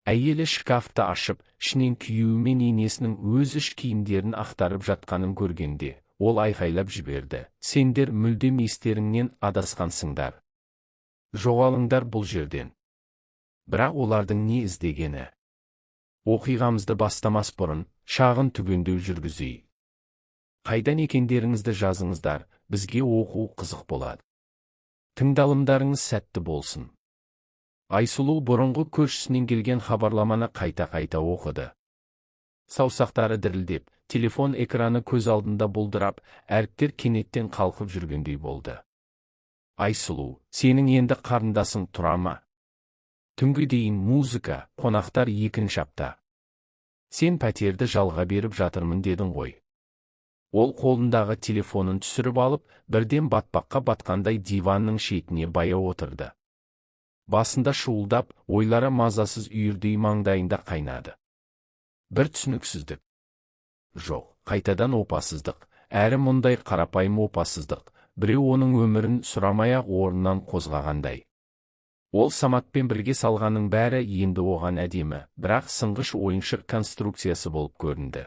Әйелі шкафты ашып, ішінен күйеуі мен енесінің өз іш киімдерін ақтарып жатқанын көргенде, ол айқайлап жіберді: «Сендер мүлдем естеріңнен адасқансыңдар. Жоғалыңдар бұл жерден!» Бірақ олардың не іздегені? Оқиғамызды бастамас бұрын, шағын түгендеу жүргізейік. Қайдан екендеріңізді жазыңыздар, бізге оқу қызық болады. Тыңдалымдарыңыз сәтті болсын. Айсұлу бұрынғы көршісінен келген хабарламаны қайта-қайта оқыды. Саусақтары дірілдеп, телефон экраны көз алдында бұлдырап, әріптер кенеттен қалқып жүргендей болды. Айсұлу, сенің енді қарындасың тұра ма? Түнге дейін музыка, қонақтар 2-ші апта. Сен пәтерді жалға беріп жатырмын дедің ғой. Ол қолындағы телефонын түсіріп алып, бірден батпаққа батқандай диванның шетіне баяу отырды. Басында шуылдап, ойлары мазасыз үйірдей маңдайында қайнады. Бір түсініксіздік. Жоқ, қайтадан опасыздық, әрі мұндай қарапайым опасыздық, біреу оның өмірін сұрамай-ақ орнынан қозғағандай. Ол Саматпен бірге салғаның бәрі енді оған әдемі, бірақ сынғыш ойыншық конструкциясы болып көрінді.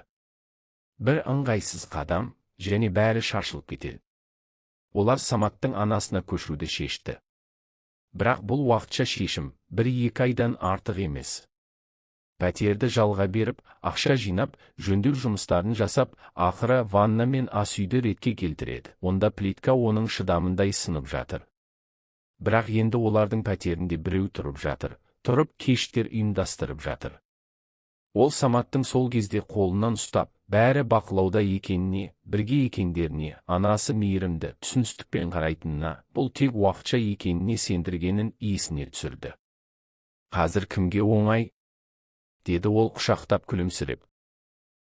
Бір ыңғайсыз қадам, және бәрі шашылып кетеді. Олар Саматтың анасына көшуді шешті. Бірақ бұл уақытша шешім, 1-2 айдан артық емес. Пәтерді жалға беріп, ақша жинап, жөндеу жұмыстарын жасап, ақыры ванна мен ас үйді ретке келтіреді. Онда плитка оның шыдамындай сынып жатыр. Бірақ енді олардың пәтерінде біреу тұрып жатыр, тұрып кештер ұйымдастырып жатыр. Ол Саматтың сол кезде қолынан ұстап, бәрі бақылауда екеніне, бірге екендеріне, анасы мейірімді, түсіністікпен қарайтынына, бұл тек уақытша екеніне сендіргенін есіне түсірді. Қазір кімге оңай? Деді ол құшақтап күлімсіреп.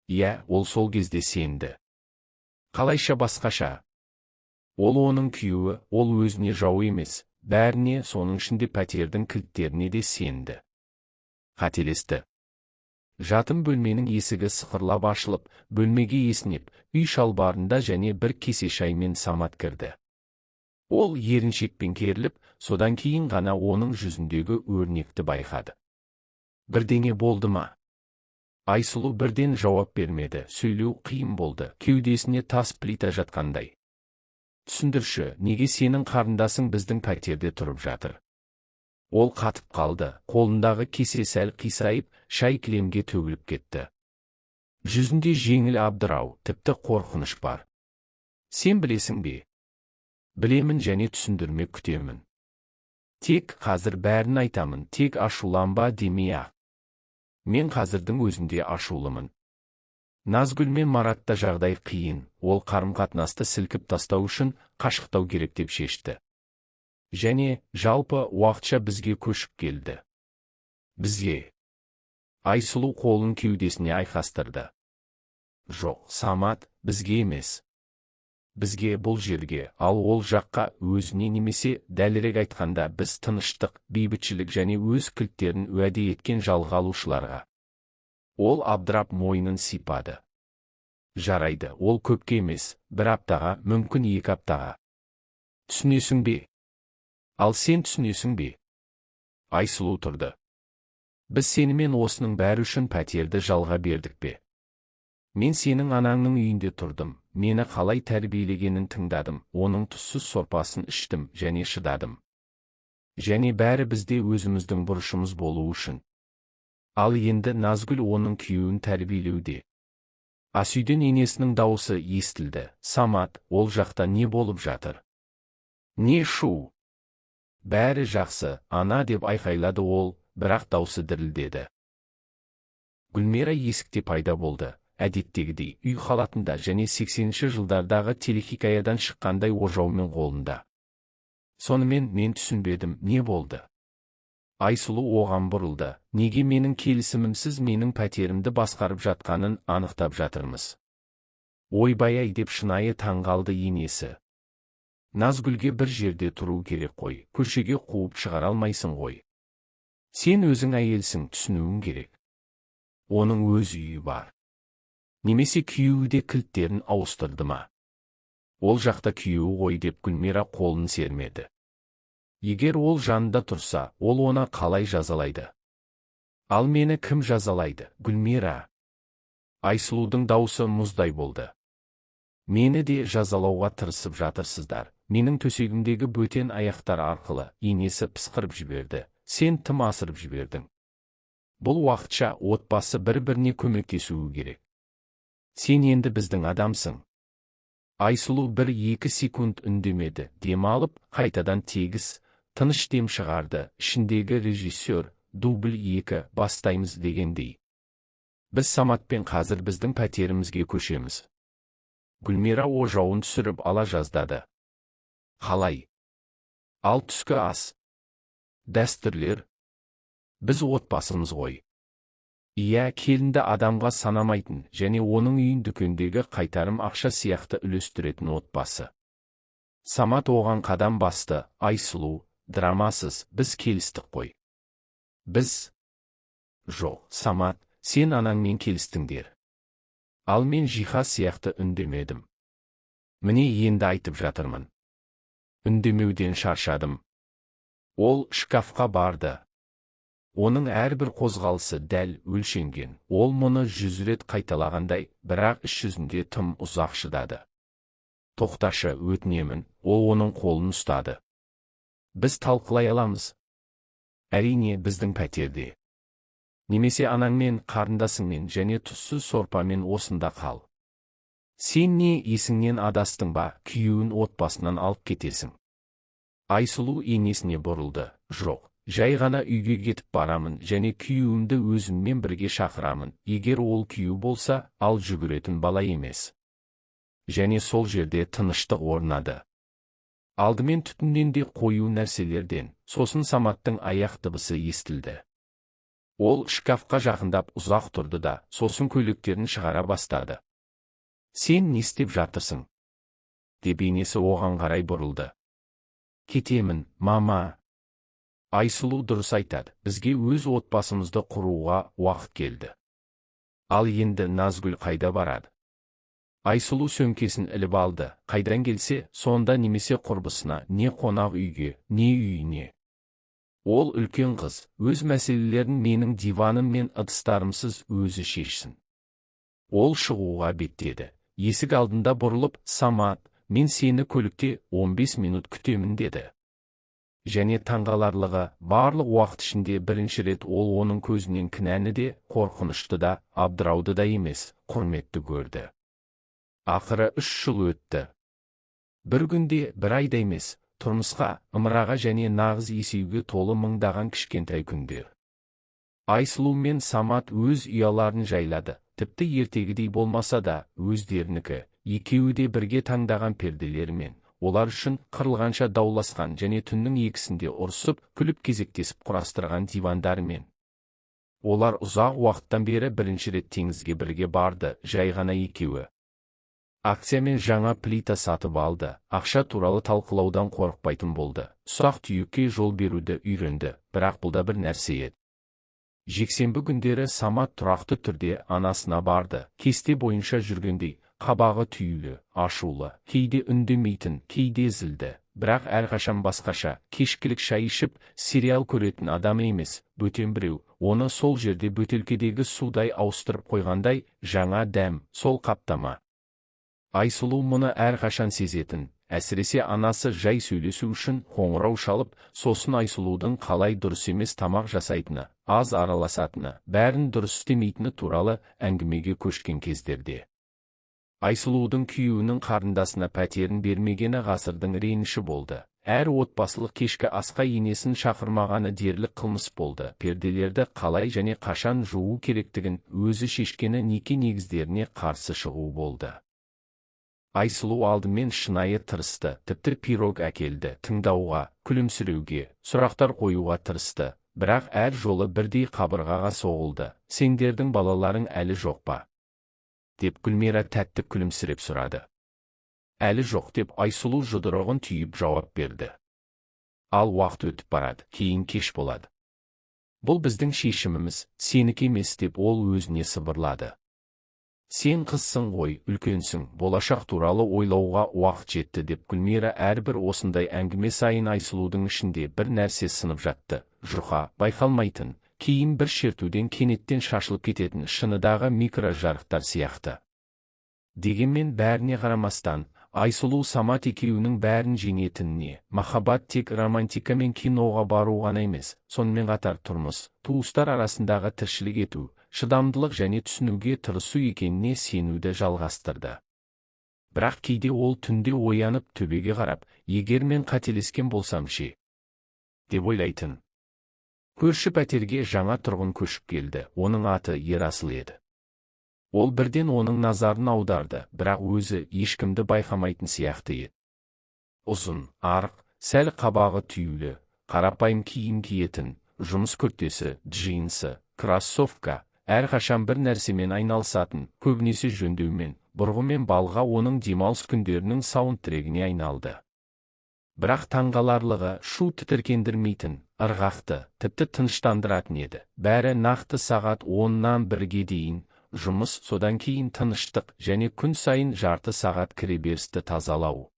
Иә, ол сол кезде сенді. Қалайша басқаша? Ол оның күйеуі, ол өзіне жау емес, бәріне, соның ішінде пәтердің кілттеріне де сенді. Қателесті. Жатын бөлменің есігі сықырлап ашылып, бөлмеге есінеп, үй шалбарында және бір кесе шаймен Самат кірді. Ол еріншекпен керіліп, содан кейін ғана оның жүзіндегі өрнекті байқады. Бірдеңе болды ма? Айсұлу бірден жауап бермеді, сөйлеу қиын болды, кеудесіне тас плита жатқандай. Түсіндірші, неге сенің қарындасың біздің пәтерде тұрып жатыр? Ол қатып қалды, қолындағы кесе сәл қисайып, шай кілемге төгіліп кетті. Жүзінде жеңіл абдырау, тіпті қорқыныш бар. Сен білесің бе? Білемін және түсіндірме күтемін. Тек қазір бәрін айтамын, тек ашуланба демей-ақ. Мен қазірдің өзінде ашулымын. Назгүл мен Маратта жағдай қиын, ол қарым-қатынасты сілкіп тастау үшін қашықтау керек деп шешті. Және, жалпы, уақытша бізге көшіп келді. Бізге. Айсұлу қолын кеудесіне айқастырды. Жоқ, Самат, бізге емес. Бізге, бұл жерге, ал ол жаққа, өзіне немесе, дәлірек айтқанда, біз тыныштық, бейбітшілік және өз кілттерін уәде еткен жалға алушыларға. Ол абдырап мойнын сипады. Жарайды, ол көпке емес, 1 аптаға, мүмкін 2 аптаға. Түсінесің бе? Ал сен түсінесің бе? Айсұлу тұрды. Біз сенімен осының бәрі үшін пәтерді жалға бердік пе? Мен сенің анаңның үйінде тұрдым, мені қалай тәрбиелегенін тыңдадым, оның тұзсыз сорпасын іштім және шыдадым. Және бәрі бізде өзіміздің бұрышымыз болу үшін. Ал енді Назгүл оның күйеуін тәрбиелеуде. Ас үйден енесінің дауысы естілді. Самат, ол жақта не болып жатыр? Не шу? Бәрі жақсы, ана, деп айқайлады ол, бірақ даусы дірілдеді. Гүлмира есікте пайда болды, әдеттегідей, үй халатында және 80-ші жылдардағы телехикаядан шыққандай ожаумен қолында. Сонымен мен түсінбедім, не болды? Айсұлу оған бұрылды. Неге менің келісімімсіз менің пәтерімді басқарып жатқанын анықтап жатырмыз? Ойбай-ай, деп шынайы таңғалды енесі. Назгүлге бір жерде тұру керек қой, көшеге қуып шығара алмайсың ғой. Сен өзің әйелсің, түсінуің керек. Оның өз үйі бар. Немесе күйеуі де кілттерін ауыстырды ма? Ол жақта күйеуі ғой, деп Гүлмира қолын сермеді. Егер ол жанында тұрса, ол оны қалай жазалайды? Ал мені кім жазалайды, Гүлмира? Айсұлудың дауысы мұздай болды. Мені де жазалауға тырысып жатырсыздар. Менің төсегімдегі бөтен аяқтар арқылы енесі пысқырып жіберді. Сен тым асырып жібердің. Бұл уақытша отбасы бір-біріне көмектесуі керек. Сен енді біздің адамсың. Айсұлу 1-2 секунд үндемеді, дем алып, қайтадан тегіс, тыныш дем шығарды. Ішіндегі режиссер, дубль 2, бастаймыз дегендей. Біз Саматпен қазір біздің пәтерімізге көшеміз. Гүлмира ожауын түсіріп ала жаздады. Қалай? Ал түскі ас. Дәстүрлер. Біз отбасымыз ғой. Иә, келінді адамға санамайтын және оның үйін дүкендегі қайтарым ақша сияқты үлестіретін отбасы. Самат оған қадам басты. Айсұлу, драмасыз, біз келістік қой. Біз? Жоқ, Самат, сен анаңмен келістіңдер. Ал мен жиһаз сияқты үндемедім. Міне енді айтып жатырмын. Үндемеуден шаршадым. Ол шкафқа барды. Оның әрбір қозғалысы дәл өлшенген. Ол мұны 100 рет қайталағандай, бірақ іс жүзінде тым ұзақ шыдады. Тоқташы, өтінемін, ол оның қолын ұстады. Біз талқылай аламыз. Әрине, біздің пәтерде. Немесе анаңмен, қарындасыңмен және тұзсыз сорпамен осында қал. Сен не есіңнен адастың ба, күйеуін отбасынан алып кетесің? Айсұлу енесіне бұрылды. Жоқ, жай ғана үйге кетіп барамын және күйеуімді өзіммен бірге шақырамын. Егер ол күйеу болса, ал жүгіретін бала емес. Және сол жерде тыныштық орнады. Алдымен түтіннен де қою нәрселерден, сосын Саматтың аяқ дыбысы естілді. Ол шкафқа жақындап ұзақ тұрды да, сосын көйлектерін шығара бастады. Сен не істеп жатырсың? Деп енесі оған қарай бұрылды. Кетемін, мама. Айсұлу дұрыс айтады, бізге өз отбасымызды құруға уақыт келді. Ал енді Назгүл қайда барады? Айсұлу сөмкесін іліп алды. Қайдан келсе, сонда немесе құрбысына, не қонақ үйге, не үйіне. Ол үлкен қыз, өз мәселелерін менің диваным мен ыдыстарымсыз өзі шешсін. Ол шығуға беттеді. Есік алдында бұрылып, Самат, мен сені көлікте 15 минут күтемін деді. Және таңғаларлығы, барлық уақыт ішінде бірінші рет ол оның көзінен кінәні де, қорқынышты да, абдырауды да емес, құрметті көрді. Ақыры 3 жыл өтті. Бір күнде, бір айда емес, тұрмысқа, ымыраға және нағыз есеуге толы мыңдаған кішкентай күндер. Айсұлу мен Самат өз ұяларын жайлады, тіпті ертегідей болмаса да, өздерінікі, екеуі де бірге таңдаған перделерімен, олар үшін қырылғанша дауласқан және түннің екісінде ұрсып, күліп кезектесіп құрастырған дивандарымен. Олар ұзақ уақыттан бері бірінші рет теңізге бірге барды, жай ғана екеуі. Акциямен жаңа плита сатып алды, ақша туралы талқылаудан қорықпайтын болды, ұсақ түйекке жол беруді үйренді, бірақ бұл да бір нәрсе еді. Жексенбі күндері Самат тұрақты түрде анасына барды, кесте бойынша жүргендей, қабағы түйілі, ашулы, кейде үндемейтін, кейде зілді, бірақ әрқашан басқаша, кешкілік шай ішіп, сериал көретін адам емес, бөтен біреу, оны сол жерде бөтелкедегі судай ауыстырып қойғандай, жаңа дәм, сол қаптама. Айсұлу мұны әрқашан сезетін, әсіресе анасы жай сөйлесу үшін қоңырау шалып, сосын Айсұлудың қалай дұрыс емес тамақ жасайтыны, аз араласатыны, бәрін дұрыс істемейтіні туралы әңгімеге көшкен кездерде. Айсұлудың күйеуінің қарындасына пәтерін бермегені ғасырдың реніші болды. Әр отбасылық кешкі асқа енесін шақырмағаны дерлік қылмыс болды. Перделерді қалай және қашан жуу керектігін өзі шешкені неке негіздеріне қарсы шығу болды. Айсұлу алдымен шынайы тырысты, тіпті пирог әкелді, тыңдауға, күлімсіреуге, сұрақтар қоюға тырысты, бірақ әр жолы бірдей қабырғаға соғылды. Сендердің балаларың әлі жоқ па? Деп Гүлмира тәтті күлімсіреп сұрады. Әлі жоқ деп Айсұлу жұдырығын түйіп жауап берді. Ал уақыт өтіп барады, кейін кеш болады. Бұл біздің шешіміміз, сенікі емес деп ол өзіне сыбырлады. Сен қызсың ғой, үлкенсің, болашақ туралы ойлауға уақыт жетті деп Гүлмира әрбір осындай әңгіме сайын Айсұлудың ішінде бір нәрсе сынып жатты. Жұқа, байқалмайтын, кейін бір шертуден кенеттен шашылып кететін шыныдағы микрожарықтар сияқты. Дегенмен бәріне қарамастан, Айсұлу Самат екеуінің бәрін жеңетініне, махаббат тек романтика мен киноға бару ғана емес, сонымен қатар тұрмыс, туыстар арасындағы тіршілік ету, шыдамдылық және түсінуге тырысу екеніне сенуді жалғастырды. Бірақ кейде ол түнде оянып төбеге қарап, егер мен қателескен болсам ше, деп ойлайтын. Көрші пәтерге жаңа тұрғын көшіп келді, оның аты Ерасыл еді. Ол бірден оның назарын аударды, бірақ өзі ешкімді байқамайтын сияқты еді. Ұзын, арық, сәл қабағы түйулі, қарапайым киім киетін, жұмыс күртесі, джинсы, кроссовка, әрқашан бір нәрсемен айналысатын, көбінесе жөндеумен, бұрғы мен балға оның демалыс күндерінің саундтрегіне айналды. Бірақ таңғаларлығы шу тітіркендірмейтін, ырғақты, тіпті тыныштандыратын еді. Бәрі нақты сағат 10-нан 1-ге дейін, жұмыс, содан кейін тыныштық және күн сайын жарты сағат кіреберісті тазалау.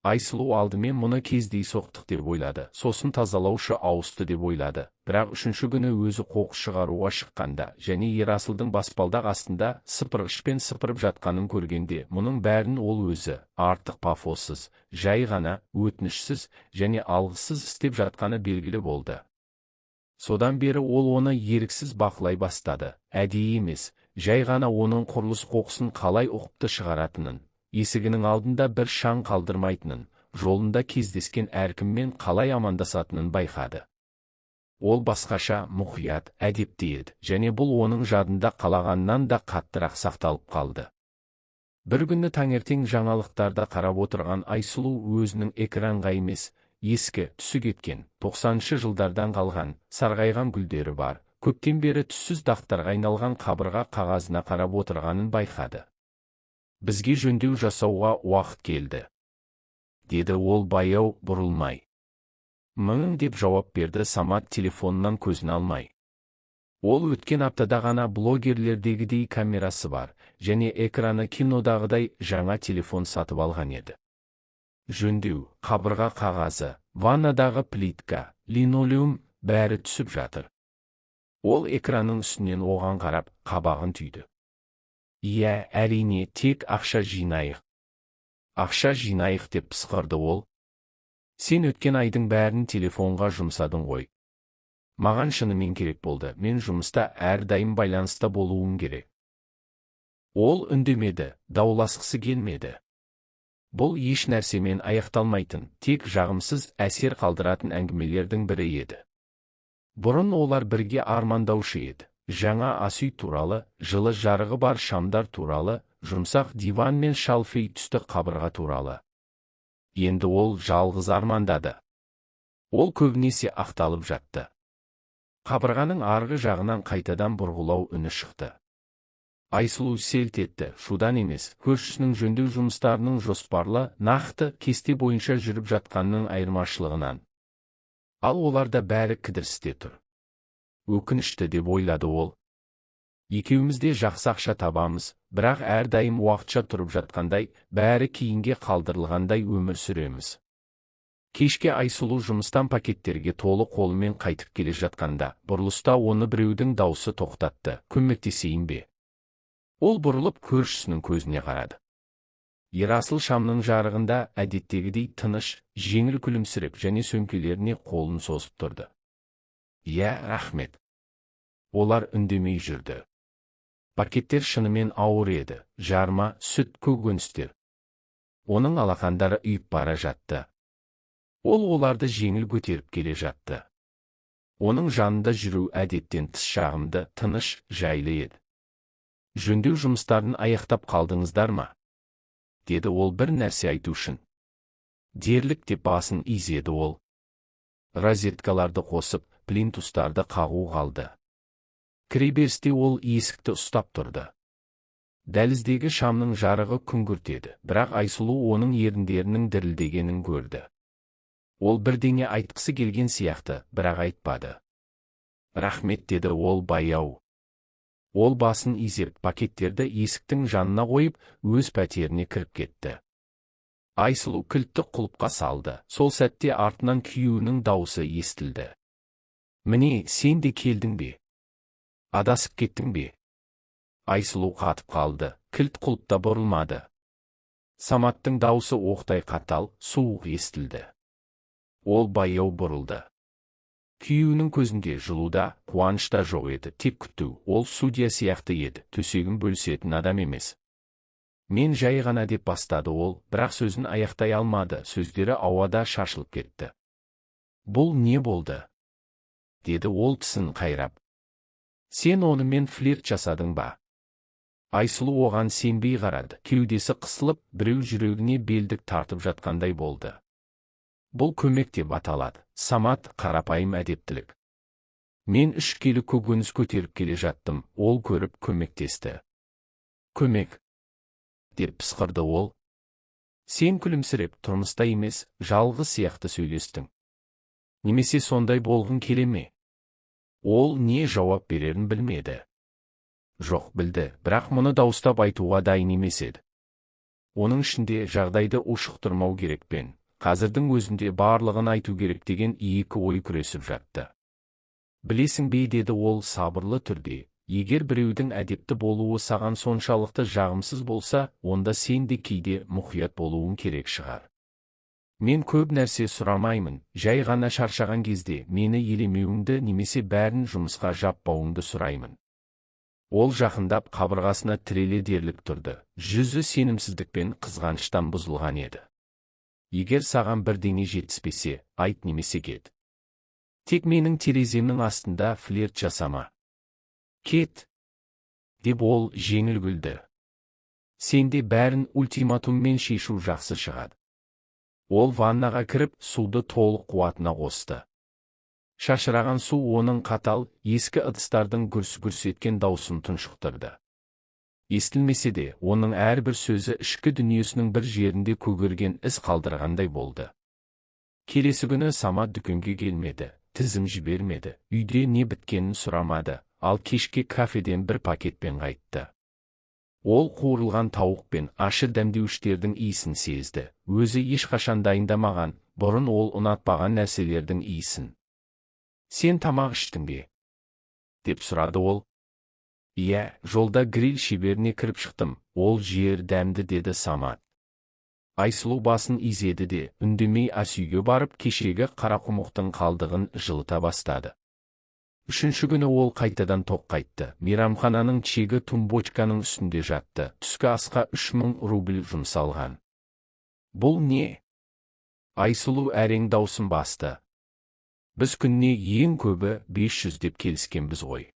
Айсұлу алдымен мұны кездей соқтық деп ойлады, сосын тазалаушы ауысты деп ойлады. Бірақ үшінші күні өзі қоқыс шығаруға шыққанда және Ерасылдың баспалдақ астында сыпырғышпен сыпырып жатқанын көргенде, мұның бәрін ол өзі артық пафоссыз, жай ғана, өтінішсіз және алғысыз істеп жатқаны белгілі болды. Содан бері ол оны еріксіз бақылай бастады, әдейі емес, жай ғана оның құрылыс қоқысын қалай ұқыпты шығаратынын, есігінің алдында бір шаң қалдырмайтынын, жолында кездескен әркіммен қалай амандасатынын байқады. Ол басқаша, мұқият, әдепті еді, және бұл оның жадында қалағаннан да қаттырақ сақталып қалды. Бір күні таңертең жаңалықтарда қарап отырған Айсұлу өзінің экранға емес, ескі, түсі кеткен, 90-шы жылдардан қалған, сарғайған гүлдері бар, көптен бері түссіз дақтарға айналған қабырға қағазына қарап отырғанын байқады. Бізге жөндеу жасауға уақыт келді, деді ол баяу, бұрылмай. Деп жауап берді Самат телефоннан көзін алмай. Ол өткен аптада ғана блогерлердегідей камерасы бар, және экраны кинодағыдай жаңа телефон сатып алған еді. Жөндеу, қабырға қағазы, ваннадағы плитка, линолеум, бәрі түсіп жатыр. Ол экранның үстінен оған қарап, қабағын түйді. Иә, әрине, тек ақша жинайық. Ақша жинайық деп пысқырды ол. Сен өткен айдың бәрін телефонға жұмсадың ғой. Маған шынымен керек болды, мен жұмыста әрдайым байланыста болуым керек. Ол үндемеді, дауласқысы келмеді. Бұл еш нәрсемен аяқталмайтын, тек жағымсыз әсер қалдыратын әңгімелердің бірі еді. Бұрын олар бірге армандаушы еді. Жаңа асүй туралы, жылы жарығы бар шамдар туралы, жұмсақ диван мен шалфей түсті қабырға туралы. Енді ол жалғыз армандады. Ол көбінесе ақталып жатты. Қабырғаның арғы жағынан қайтадан бұрғылау үні шықты. Айсұлу селт етті, шудан емес, көршісінің жөндеу жұмыстарының жоспарлы, нақты, кесте бойынша жүріп жатқанның айырмашылығынан. Ал оларда бәрі кідірісте тұр. Өкінішті деп ойлады ол. Екеумізде жақсы ақша табамыз, бірақ әрдайым уақытша тұрып жатқандай, бәрі кейінге қалдырылғандай өмір сүреміз. Кешке Айсұлу жұмыстан пакеттерге толы қолымен қайтып келе жатқанда, бұрылыста оны біреудің даусы тоқтатты, көмектесейін бе? Ол бұрылып көршісінің көзіне қарады. Ерасыл шамның жарығында әдеттегідей тыныш, жеңіл күлімсіреп және сөмкелеріне қолын созып тұрды. Иә, рахмет. Олар үндемей жүрді. Пакеттер шынымен ауыр еді, жарма, сүт, көкөністер. Оның алақандары үйіп бара жатты. Ол оларды жеңіл көтеріп келе жатты. Оның жанында жүру әдеттен тыс жағымды, тыныш, жайлы еді. Жөндеу жұмыстарын аяқтап қалдыңыздар ма? Деді ол бір нәрсе айту үшін. Дерлік деп басын изеді ол. Розеткаларды қосып, плинтустарды қағу қалды. Кіреберісте ол есікті ұстап тұрды. Дәліздегі шамның жарығы күңгіртеді, бірақ Айсұлу оның еріндерінің дірілдегенін көрді. Ол бірдеңе айтқысы келген сияқты, бірақ айтпады. Рахмет, деді ол баяу. Ол басын изеп, пакеттерді есіктің жанына қойып, өз пәтеріне кіріп кетті. Айсұлу кілтті құлыпқа салды. Сол сәтте артынан күйеуінің дауысы естілді. Міне, сен де келдің бе? Адасып кеттің бе? Айсұлу қатып қалды, кілт құлыпта бұрылмады. Саматтың даусы оқтай қатал, суық естілді. Ол баяу бұрылды. Күйеуінің көзінде жылуда, қуанышта жоқ еді, тек күту. Ол судья сияқты еді, төсегін бөлісетін адам емес. Мен жай ғана деп бастады ол, бірақ сөзін аяқтай алмады, сөздері ауада шашылып кетті. Бұл не болды? Деді ол тісін қайрап. Сен онымен флирт жасадың ба? Айсұлу оған сенбей қарады, кеудесі қысылып, біреу жүрегіне белдік тартып жатқандай болды. Бұл көмек деп аталады. Самат, қарапайым әдептілік. Мен 3 келі көкөніс көтеріп келе жаттым, ол көріп көмектесті. Көмек? Деп пысқырды ол. Сен күлімсіреп, тұрмыста емес, жалғыз сияқты сөйлестің. Немесе сондай болғың келе ме? Ол не жауап берерін білмеді. Жоқ, білді, бірақ мұны дауыстап айтуға дайын емес еді. Оның ішінде жағдайды ушықтырмау керек пен, қазірдің өзінде барлығын айту керек деген екі ой күресіп жатты. Білесің бе, деді ол сабырлы түрде, егер біреудің әдепті болуы саған соншалықты жағымсыз болса, онда сен де кейде мұқият болуың керек шығар. Мен көп нәрсе сұрамаймын, жай ғана шаршаған кезде мені елемеуіңді немесе бәрін жұмысқа жаппауыңды сұраймын. Ол жақындап қабырғасына тіреле дерлік тұрды, жүзі сенімсіздікпен қызғаныштан бұзылған еді. Егер саған бірдеңе жетіспесе, айт немесе кет. Тек менің тереземнің астында флирт жасама. Кет, деп ол жеңіл күлді. Сенде бәрін ультиматуммен шешу жақсы шығады. Ол ваннаға кіріп, суды толық қуатына қосты. Шашыраған су оның қатал, ескі ыдыстардың гүрс-гүрс еткен даусын тұншықтырды. Естілмесе де, оның әрбір сөзі ішкі дүниесінің бір жерінде көгерген із қалдырғандай болды. Келесі күні Самат дүкенге келмеді, тізім жібермеді, үйде не біткенін сұрамады, ал кешке кафеден бір пакетпен қайтты. Ол қуырылған тауық пен ащы дәмдеуіштердің иісін сезді, өзі ешқашан дайындамаған, бұрын ол ұнатпаған нәрселердің иісін. Сен тамақ іштің бе? Деп сұрады ол. Иә, жолда гриль шеберіне кіріп шықтым, ол жер дәмді, деді Самат. Айсұлу басын изеді де, үндемей асүйге барып кешегі қарақұмықтың қалдығын жылыта бастады. Үшінші күні ол қайтадан тоқ қайтты, мейрамхананың чегі тумбочканың үстінде жатты, түскі асқа 3000 рубль жұмсалған. Бұл не? Айсұлу әрең даусын басты. Біз күнне ең көбі 500 деп келіскенбіз ғой.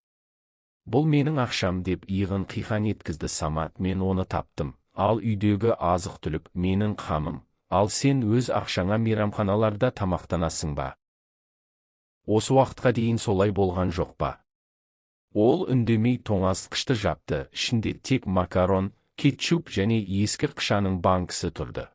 Бұл менің ақшам, деп иығын қиқан еткізді Самат. Мен оны таптым, ал үйдегі азық-түлік менің қамым, ал сен өз ақшаңа мейрамханаларда тамақтанасың ба? Осы уақытқа дейін солай болған жоқ па? Ол үндемей тоңазытқышты жапты, ішінде тек макарон, кетчуп және ескі қышаның банкісі тұрды.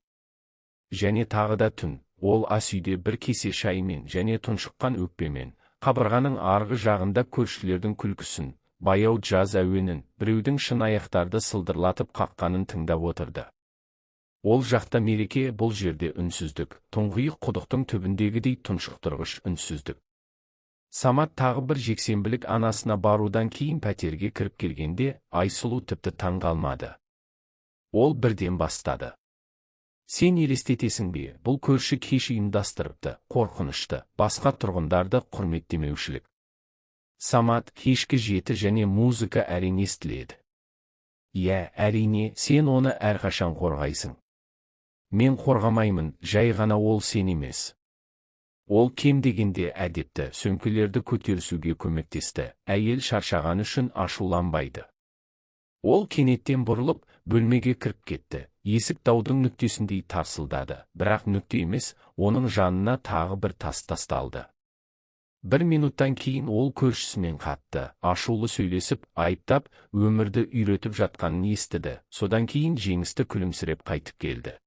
Және тағы да түн. Ол ас үйде бір кесе шаймен және тұншыққан өкпемен, қабырғаның арғы жағында көршілердің күлкісін, баяу джаз әуенін, біреудің шын аяқтарды сылдырлатып қаққанын тыңдап отырды. Ол жақта мереке, бұл жерде үнсіздік, тұңғиық құдықтың түбіндегідей тұншықтырғыш үнсіздік. Самат тағы бір жексенбілік анасына барудан кейін пәтерге кіріп келгенде, Айсұлу тіпті таң қалмады. Ол бірден бастады. Сен елестетесің бе, бұл көрші кеш ұйымдастырыпты, қорқынышты, басқа тұрғындарды құрметтемеушілік. Самат, кешкі 7 және музыка әрең естіледі. Иә, әрине, сен оны әрқашан қорғайсың. Мен қорғамаймын, жай ғана ол сен емес. Ол кем дегенде әдепті, сөмкелерді көтерісуге көмектесті, әйел шаршаған үшін ашуланбайды. Ол кенеттен бұрылып, бөлмеге кіріп кетті. Есік даудың нүктесіндей тарсылдады, бірақ нүкте емес, оның жанына тағы бір тас тасталды. Бір минуттан кейін ол көршісімен қатты, ашулы сөйлесіп, айыптап, өмірді үйретіп жатқанын естіді, содан кейін жеңісті күлімсіреп қайтып келді.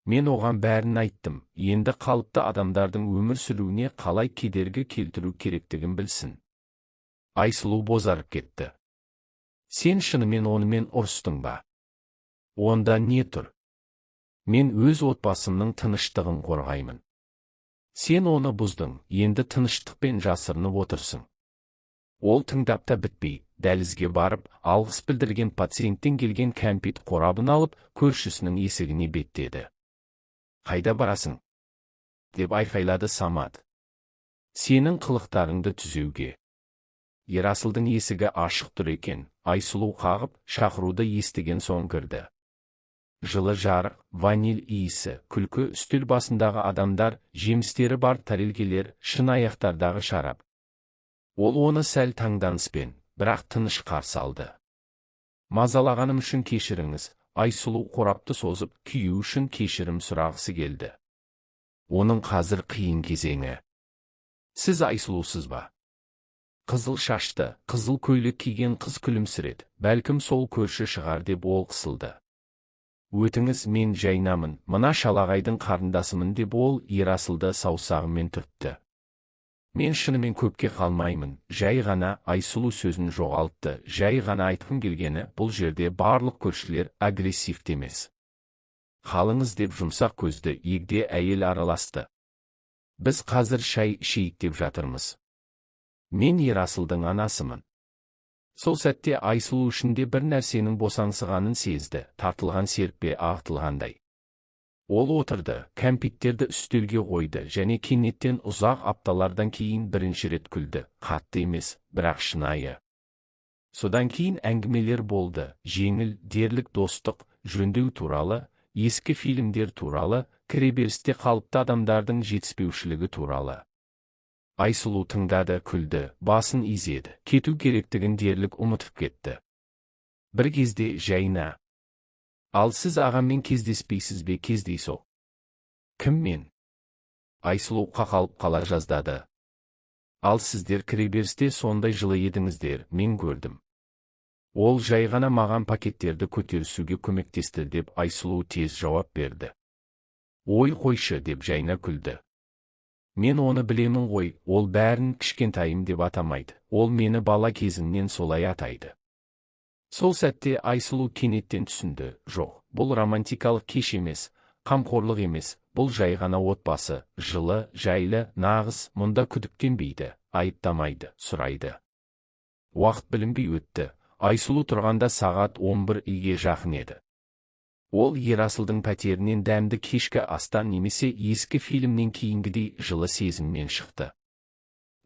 Мен оған бәрін айттым, енді қалыпты адамдардың өмір сүруіне қалай кедергі келтіру керектігін білсін. Айсұлу бозарып кетті. Сен шынымен онымен ұрыстың ба? Онда не тұр? Мен өз отбасымның тыныштығын қорғаймын. Сен оны бұздың, енді тыныштықпен жасырынып отырсың. Ол тыңдап та бітпей, дәлізге барып, алғыс білдірген пациенттен келген кәмпит қорабын алып, көршісінің есігіне беттеді. Қайда барасың? Деп айқайлады Самат. Сенің қылықтарыңды түзеуге. Ерасылдың есігі ашық тұр екен, Айсұлу қағып, шақыруды естіген соң кірді. Жылы жарық, ваниль иісі, күлкі, үстел басындағы адамдар, жемістері бар тарелкелер, шын аяқтардағы шарап. Ол оны сәл таңданыспен, бірақ тыныш қарсы алды. Мазалағаным үшін кешіріңіз, Айсұлу қорапты созып, күйеу үшін кешірім сұрағысы келді. Оның қазір қиын кезеңі. Сіз Айсұлусыз ба? Қызыл шашты, қызыл көйлек киген қыз күлімсіреді, бәлкім сол көрші шығар деп ол қысылды. Өтіңіз, мен Жайнамын, мына шалағайдың қарындасымын деп ол Ерасылды саусағымен түртті. Мен шынымен көпке қалмаймын, жай ғана. Айсұлу сөзін жоғалтты, жай ғана айтқым келгені, бұл жерде барлық көршілер агрессивті емес. Қалыңыз деп жұмсақ көзді егде әйел араласты. Біз қазір шай ішейік деп жатырмыз. Мен Ерасылдың анасымын. Сол сәтте Айсұлу ішінде бір нәрсенің босаңсығанын сезді, тартылған серпе ағытылғандай. Ол отырды, кәмпиттерді үстелге қойды және кенеттен ұзақ апталардан кейін бірінші рет күлді, қатты емес, бірақ шынайы. Содан кейін әңгімелер болды, жеңіл, дерлік достық, жөндеу туралы, ескі фильмдер туралы, кіреберісте қалыпты адамдардың жетіспеушілігі туралы. Айсұлу тыңдады, күлді, басын изеді, кету керектігін дерлік ұмытып кетті. Бір кезде Жайна: ал сіз ағаммен кездеспейсіз бе? Кездейсоқ. Кім мен? Айсұлу қақалып қала жаздады. Ал сіздер кіреберісте сондай жылы едіңіздер, мен көрдім. Ол жай ғана маған пакеттерді көтерісуге көмектесті деп Айсұлу тез жауап берді. Ой, қойшы, деп Жайна күлді. Мен оны білемін ғой, ол бәрін кішкентайым деп атамайды, ол мені бала кезімнен солай атайды. Сол сәтте Айсұлу кенеттен түсінді, жоқ, бұл романтикалық кеш емес, қамқорлық емес, бұл жай ғана отбасы, жылы, жайлы, нағыз. Мұнда күдіктенбейді, айыптамайды, сұрайды. Уақыт білінбей өтті. Айсұлу тұрғанда сағат 11-ге жақын еді. Ол Ерасылдың пәтерінен дәмді кешкі астан немесе ескі фильмнен кейінгідей жылы сезіммен шықты.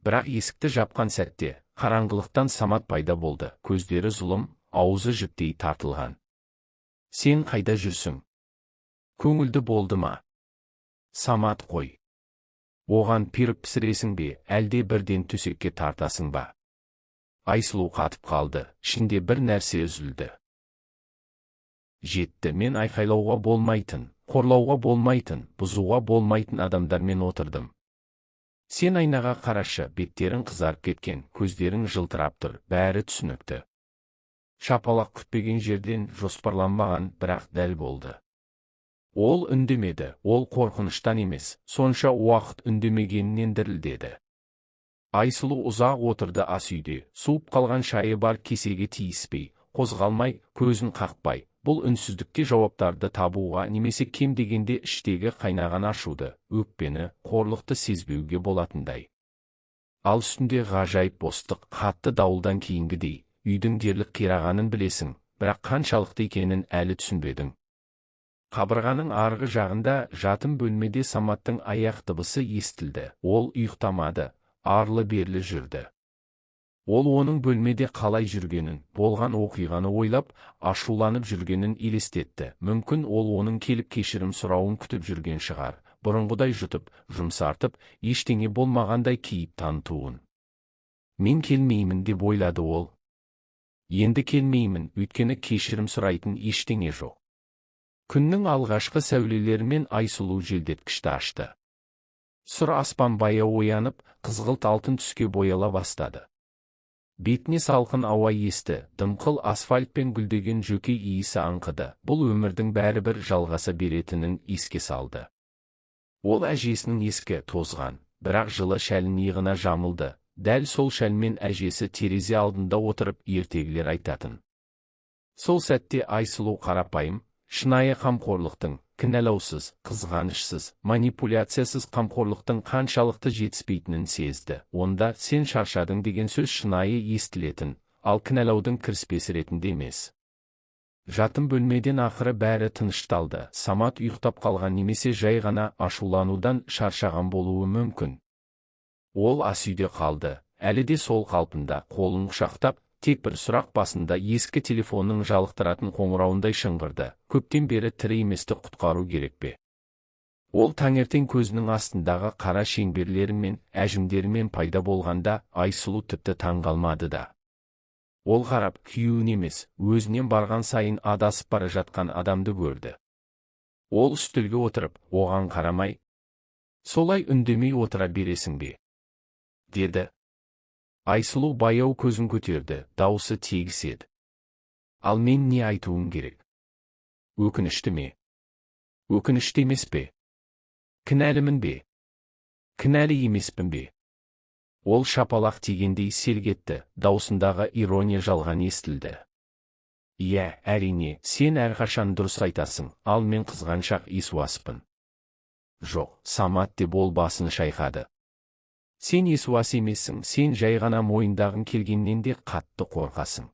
Бірақ есікті жапқан сәтте, қараңғылықтан Самат пайда болды, көздері зұлым, аузы жіптей тартылған. Сен қайда жүрсің? Көңілді болды ма? Самат: қой. Оған пирог пісіресің бе, әлде бірден төсекке тартасың ба? Айсұлу қатып қалды, ішінде бір нәрсе үзілді. Жетті, мен айқайлауға болмайтын, қорлауға болмайтын, бұзуға болмайтын адамдармен отырдым. Сен айнаға қарашы, беттерің қызарып кеткен, көздерің жылтырап тұр, бәрі түсінікті. Шапалақ күтпеген жерден, жоспарланбаған, бірақ дәл болды. Ол үндемеді, ол қорқыныштан емес, сонша уақыт үндемегенінен дірілдеді. Айсұлу ұзақ отырды ас үйде, суып қалған шайы бар кесеге тиіспей, қозғалмай, көзін қақпай. Бұл үнсіздікте жауаптарды табуға немесе кем дегенде іштегі қайнаған ашуды, өкпені, қорлықты сезбеуге болатындай. Ал үстінде ғажайып бостық, қатты дауылдан кейінгідей, үйдің дерлік қирағанын білесің, бірақ қаншалықты екенін әлі түсінбедің. Қабырғаның арғы жағында, жатым бөлмеде Саматтың аяқ дыбысы естілді. Ол ұйықтамады, арлы-берлі жүрді. Ол оның бөлмеде қалай жүргенін, болған оқиғаны ойлап, ашуланып жүргенін елестетті. Мүмкін ол оның келіп кешірім сұрауын күтіп жүрген шығар, бұрынғыдай жұтып, жұмсартып, ештеңе болмағандай кейіп танытуын. Мен келмеймін деп ойлады ол. Енді келмеймін, өйткені кешірім сұрайтын ештеңе жоқ. Күннің алғашқы сәулелерімен Айсұлу желдеткішті ашты. Сұр аспан баяу оянып, қызғылт алтын түске бояла бастады. Бетіне салқын ауа есті, дымқыл асфальт пен гүлдеген жөкей иісі аңқыды. Бұл өмірдің бәрібір жалғаса беретінін еске салды. Ол әжесінің ескі, тозған, бірақ жылы шәлін иығына жамылды. Дәл сол шәлмен әжесі терезе алдында отырып ертегілер айтатын. Сол сәтте Айсұлу қарапайым, шынайы қамқорлықтың, кінәлаусыз, қызғанышсыз, манипуляциясыз қамқорлықтың қаншалықты жетіспейтінін сезді. Онда сен шаршадың деген сөз шынайы естілетін, ал кінәлаудың кіріспесі ретінде емес. Жатым бөлмеден ақыры бәрі тынышталды. Самат ұйықтап қалған немесе жай ғана ашуланудан шаршаған болуы мүмкін. Ол ас үйде қалды, әлі де сол қалпында, қолын құшақтап, тек бір сұрақ басында ескі телефонның жалықтыратын қоңырауындай шыңғырды. Көптен бері тірі еместі құтқару керек пе? Ол таңертең көзінің астындағы қара шеңберлерімен, әжімдерімен пайда болғанда, Айсұлу тіпті таңғалмады да. Ол қарап, күйеуін емес, өзінен барған сайын адасып бара жатқан адамды көрді. Ол үстелге отырып, оған қарамай, «Солай үндемей отыра бересің бе?» деді. Айсұлу баяу көзін көтерді, даусы тегіс еді. «Ал мен не айтуым керек? Өкінішті ме? Өкінішті емес пе? Кінәлімін бе? Кінәлі емеспін бе?» Ол шапалақ тигендей селк етті, даусындағы ирония жалған естілді. «Иә, әрине, сен әрқашан дұрыс айтасың, ал мен қызғаншақ есуаспын». «Жоқ, Самат», деп ол басын шайқады. «Сен есуас емессің, сен жай ғана мойындағың келгеннен де қатты қорқасың».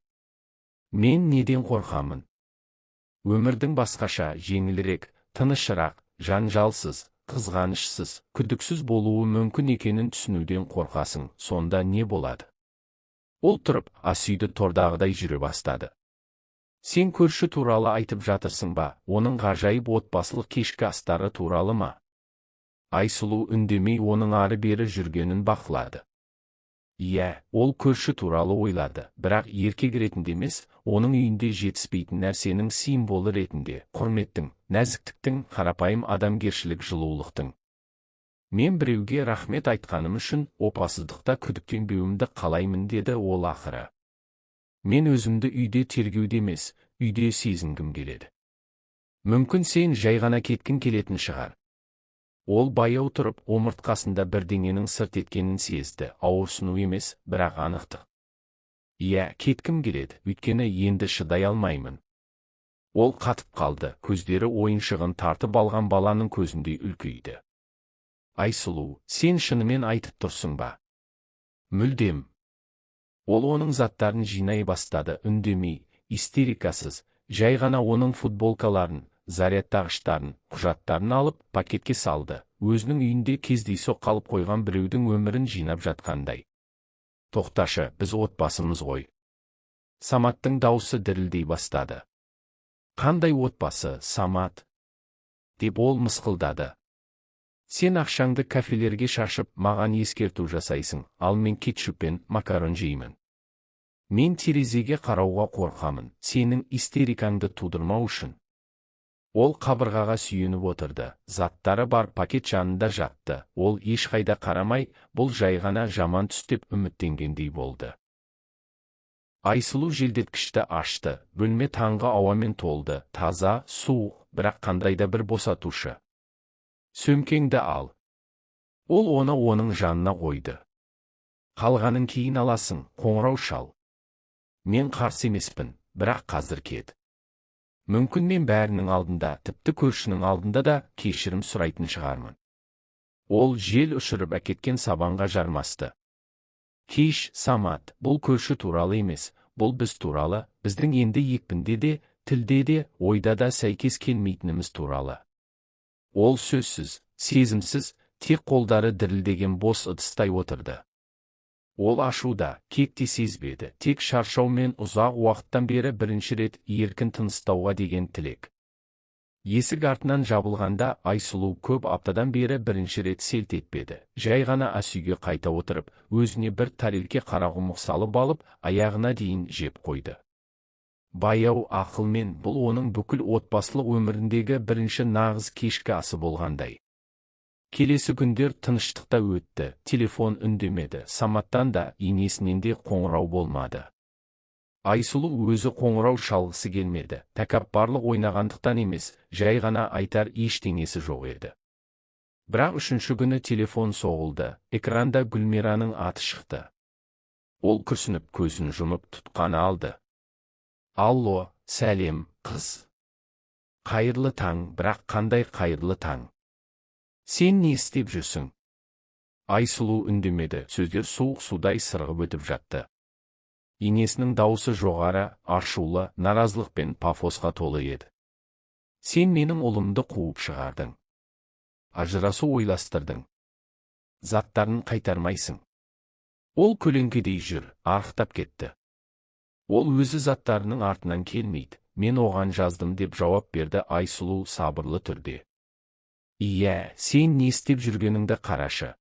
«Мен неден қорқамын? Өмірдің басқаша, жеңілірек, тынышырақ, жанжалсыз, қызғанышсыз, күдіксіз болуы мүмкін екенін түсінуден қорқасың. Сонда не болады?» Ол тұрып, ас үйді тордағыдай жүре бастады. «Сен көрші туралы айтып жатырсың ба? Оның ғажайып отбасылық кешкі астары туралы ма?» Айсұлу үндемей оның ары-бері жүргенін бақылады. «Иә, ол көрші туралы ойлады, бірақ еркек ретінде емес, оның үйінде жетіспейтін нәрсенің символы ретінде, құрметтің, нәзіктіктің, қарапайым адамгершілік, жылулықтың. Мен біреуге рахмет айтқаным үшін опасыздықта күдіктенбеуімді қалаймын», деді ол ақыры. «Мен өзімді үйде тергеуде емес, үйде сезінгім келеді. Мүмкін сен жай ғана кеткің келетін шығар». Ол баяу тұрып, омыртқасында бірдеңенің сырт еткенін сезді, ауырсыну емес, бірақ анықтық. «Иә, кеткім келеді, өйткені енді шыдай алмаймын». Ол қатып қалды, көздері ойыншығын тартып алған баланың көзіндей үлкейді. «Айсұлу, сен шынымен айтып тұрсың ба?» «Мүлдем». Ол оның заттарын жинай бастады, үндемей, истерикасыз, жай ғана оның футболкаларын, зарядтағыштарын, құжаттарын алып, пакетке салды, өзінің үйінде кездейсоқ қалып қойған біреудің өмірін жинап жатқандай. «Тоқташы, біз отбасымыз ғой». Саматтың даусы дірілдей бастады. «Қандай отбасы, Самат?» деп ол мысқылдады. «Сен ақшаңды кафелерге шашып, маған ескерту жасайсың, ал мен кетчуп пен макарон жеймін. Мен терезеге қарауға қорқамын, сенің истерикаңды тудырмау үшін». Ол қабырғаға сүйеніп отырды, заттары бар пакет жанында жатты. Ол ешқайда қарамай, бұл жай ғана жаман түс деп үміттенгендей болды. Айсұлу желдеткішті ашты, бөлме таңғы ауамен толды, таза, суық, бірақ қандай да бір босатушы. «Сөмкеңді ал». Ол оны оның жанына қойды. «Қалғанын кейін аласың, қоңырау шал». «Мен қарсы емеспін, бірақ қазір кет». Мүмкін мен бәрінің алдында, тіпті көршінің алдында да кешірім сұрайтын шығармын». Ол жел ұшырып әкеткен сабанға жармасты. «Кеш, Самат, бұл көрші туралы емес, бұл біз туралы, біздің енді екпінде де, тілде де, ойда да сәйкес келмейтініміз туралы». Ол сөзсіз, сезімсіз, тек қолдары дірілдеген бос ыдыстай отырды. Ол ашуда, кекте сезбеді, тек шаршау мен ұзақ уақыттан бері бірінші рет еркін тыныстауға деген тілек. Есік артынан жабылғанда Айсұлу көп аптадан бері бірінші рет селт етпеді. Жай ғана ас үйге қайта отырып, өзіне бір тарелке қарақұмық салып алып, аяғына дейін жеп қойды. Баяу ақылмен, бұл оның бүкіл отбасылық өміріндегі бірінші нағыз кешкі асы болғандай. Келесі күндер тыныштықта өтті, телефон үндемеді, Саматтан да, енесінен де қоңырау болмады. Айсұлу өзі қоңырау шалғысы келмеді, тәкаппарлық ойнағандықтан емес, жай ғана айтар ештеңесі жоқ еді. Бірақ үшінші күні телефон соғылды, экранда Гүлмираның аты шықты. Ол күрсініп көзін жұмып тұтқаны алды. «Алло, сәлем, қыз». Қайырлы таң, бірақ қандай қайырлы таң. Сен не істеп жүрсің? Айсұлу үндемеді, сөздер суық судай сырғып өтіп жатты. Енесінің дауысы жоғары, ашулы, наразылық пен пафосқа толы еді. Сен менің ұлымды қуып шығардың. Ажырасу ойластырдың. Заттарын қайтармайсың. Ол көлеңкедей жүр, арықтап кетті. Ол өзі заттарының артынан келмейді, мен оған жаздым деп жауап берді Айсұлу сабырлы түрде. Иә, сен не істеп жүргеніңді қарашы.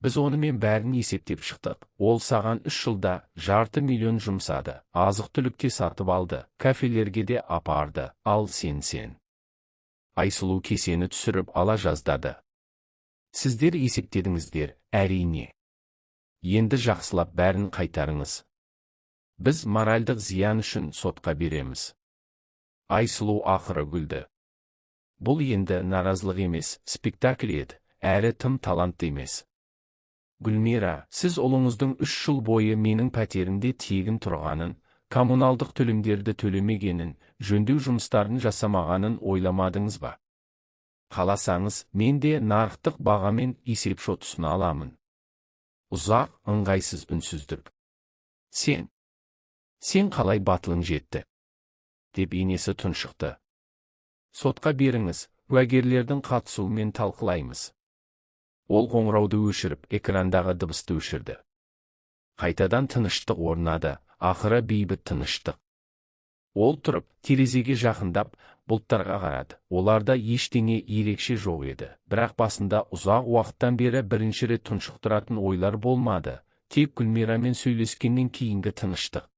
Біз онымен бәрін есептеп шықтық. Ол саған 3 жылда $500 000 жұмсады, азық-түлікте сатып алды, кафелерге де апарды, ал сен. Айсұлу кесені түсіріп ала жаздады. Сіздер есептедіңіздер, әрине. Енді жақсылап бәрін қайтарыңыз. Біз моральдық зиян үшін сотқа береміз. Айсұлу ақыры күлді. Бұл енді наразылық емес, спектакль еді, әрі тым талантты емес. Гүлмира, сіз ұлыңыздың 3 жыл бойы менің пәтерімде тегін тұрғанын, коммуналдық төлемдерді төлемегенін, жөндеу жұмыстарын жасамағанын ойламадыңыз ба? Қаласаңыз, мен де нарықтық бағамен есепшот ұсына аламын. Ұзақ, ыңғайсыз үнсіздік. Сен қалай батылың жетті? Деп енесі тұншықты. Сотқа беріңіз, куәгерлердің қатысуымен талқылаймыз. Ол қоңырауды өшіріп, экрандағы дыбысты өшірді. Қайтадан тыныштық орнады, ақыры бейбіт тыныштық. Ол тұрып, терезеге жақындап, бұлттарға қарады. Оларда ештеңе ерекше жоқ еді, бірақ басында ұзақ уақыттан бері бірінші рет тұншықтыратын ойлар болмады, тек Гүлмирамен сөйлескеннен кейінгі тыныштық.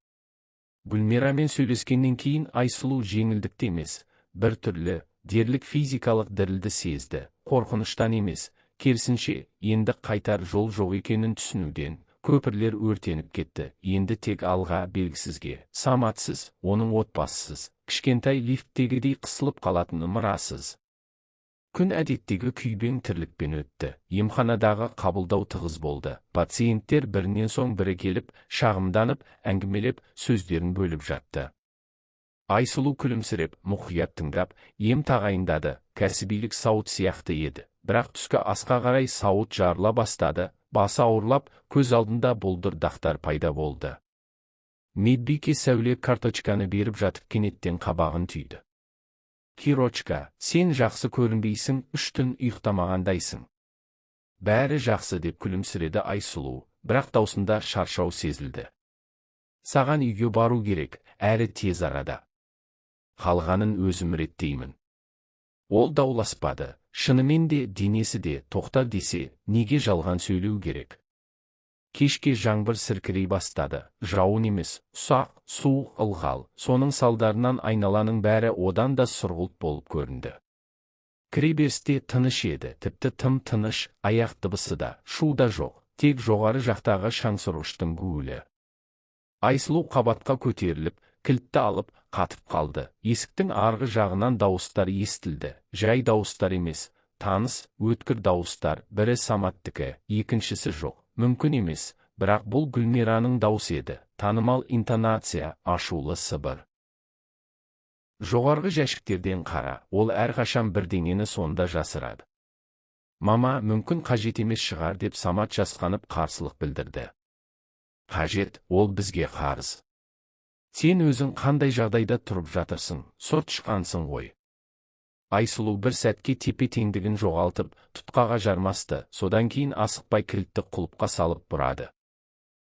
Гүлмирамен сөйлескеннен кейін Айсұлу жеңілдікті емес, бір түрлі, дерлік физикалық дірілді сезді, қорқыныштан емес, керісінше, енді қайтар жол жоқ екенін түсінуден, көпірлер өртеніп кетті, енді тек алға белгісізге, саматсыз, оның отбасысыз, кішкентай лифттегідей қысылып қалатыны расыз. Күн әдеттегі күйбең тірлікпен өтті, емханадағы қабылдау тығыз болды, пациенттер бірінен соң бірі келіп, шағымданып, әңгімелеп, сөздерін бөліп жатты. Айсұлу күлімсіреп, мұқият тыңдап, ем тағайындады, кәсібилік сауыт сияқты еді. Бірақ түскі асқа қарай сауыт жарыла бастады, басы ауырлап, көз алдында бұлдыр-дақтар пайда болды. Медбике сәуле карточканы беріп жатып кенеттен қабағын түйді. Кирочка, сен жақсы көрінбейсің, 3 түн ұйықтамағандайсың. Бәрі жақсы деп күлімсіреді Айсұлу, бірақ даусында шаршау сезілді. Саған үйге бару керек, әрі тез арада. Қалғанын өзім реттеймін. Ол дауласпады. Шынымен де, денесі де, тоқта десе, неге жалған сөйлеу керек? Кешке жаңбыр сіркірей бастады, жауын емес, ұсақ, суық, ылғал, соның салдарынан айналаның бәрі одан да сұрғылт болып көрінді. Кіреберісте тыныш еді, тіпті тым тыныш, аяқ дыбысы да, шу да жоқ, тек жоғары жақтағы шаңсұрғыштың гуілі. Айсұлу қабатқа көтеріліп, кілтті алып, қатып қалды. Есіктің арғы жағынан дауыстар естілді. Жай дауыстар емес, таныс, өткір дауыстар, бірі Саматтікі, екіншісі жоқ. Мүмкін емес, бірақ бұл Гүлмираның даусы еді. Танымал интонация, ашулы сыбыр. Жоғарғы жәшіктерден қара, ол әрқашан бірдеңені сонда жасырады. Мама, мүмкін қажет емес шығар деп Самат жасқанып қарсылық білдірді. Қажет, ол бізге қарыз. Сен өзің қандай жағдайда тұрып жатырсың, сот шыққансың ғой. Айсұлу бір сәтке тепе-теңдігін жоғалтып, тұтқаға жармасты, содан кейін асықпай кілтті құлыпқа салып бұрады.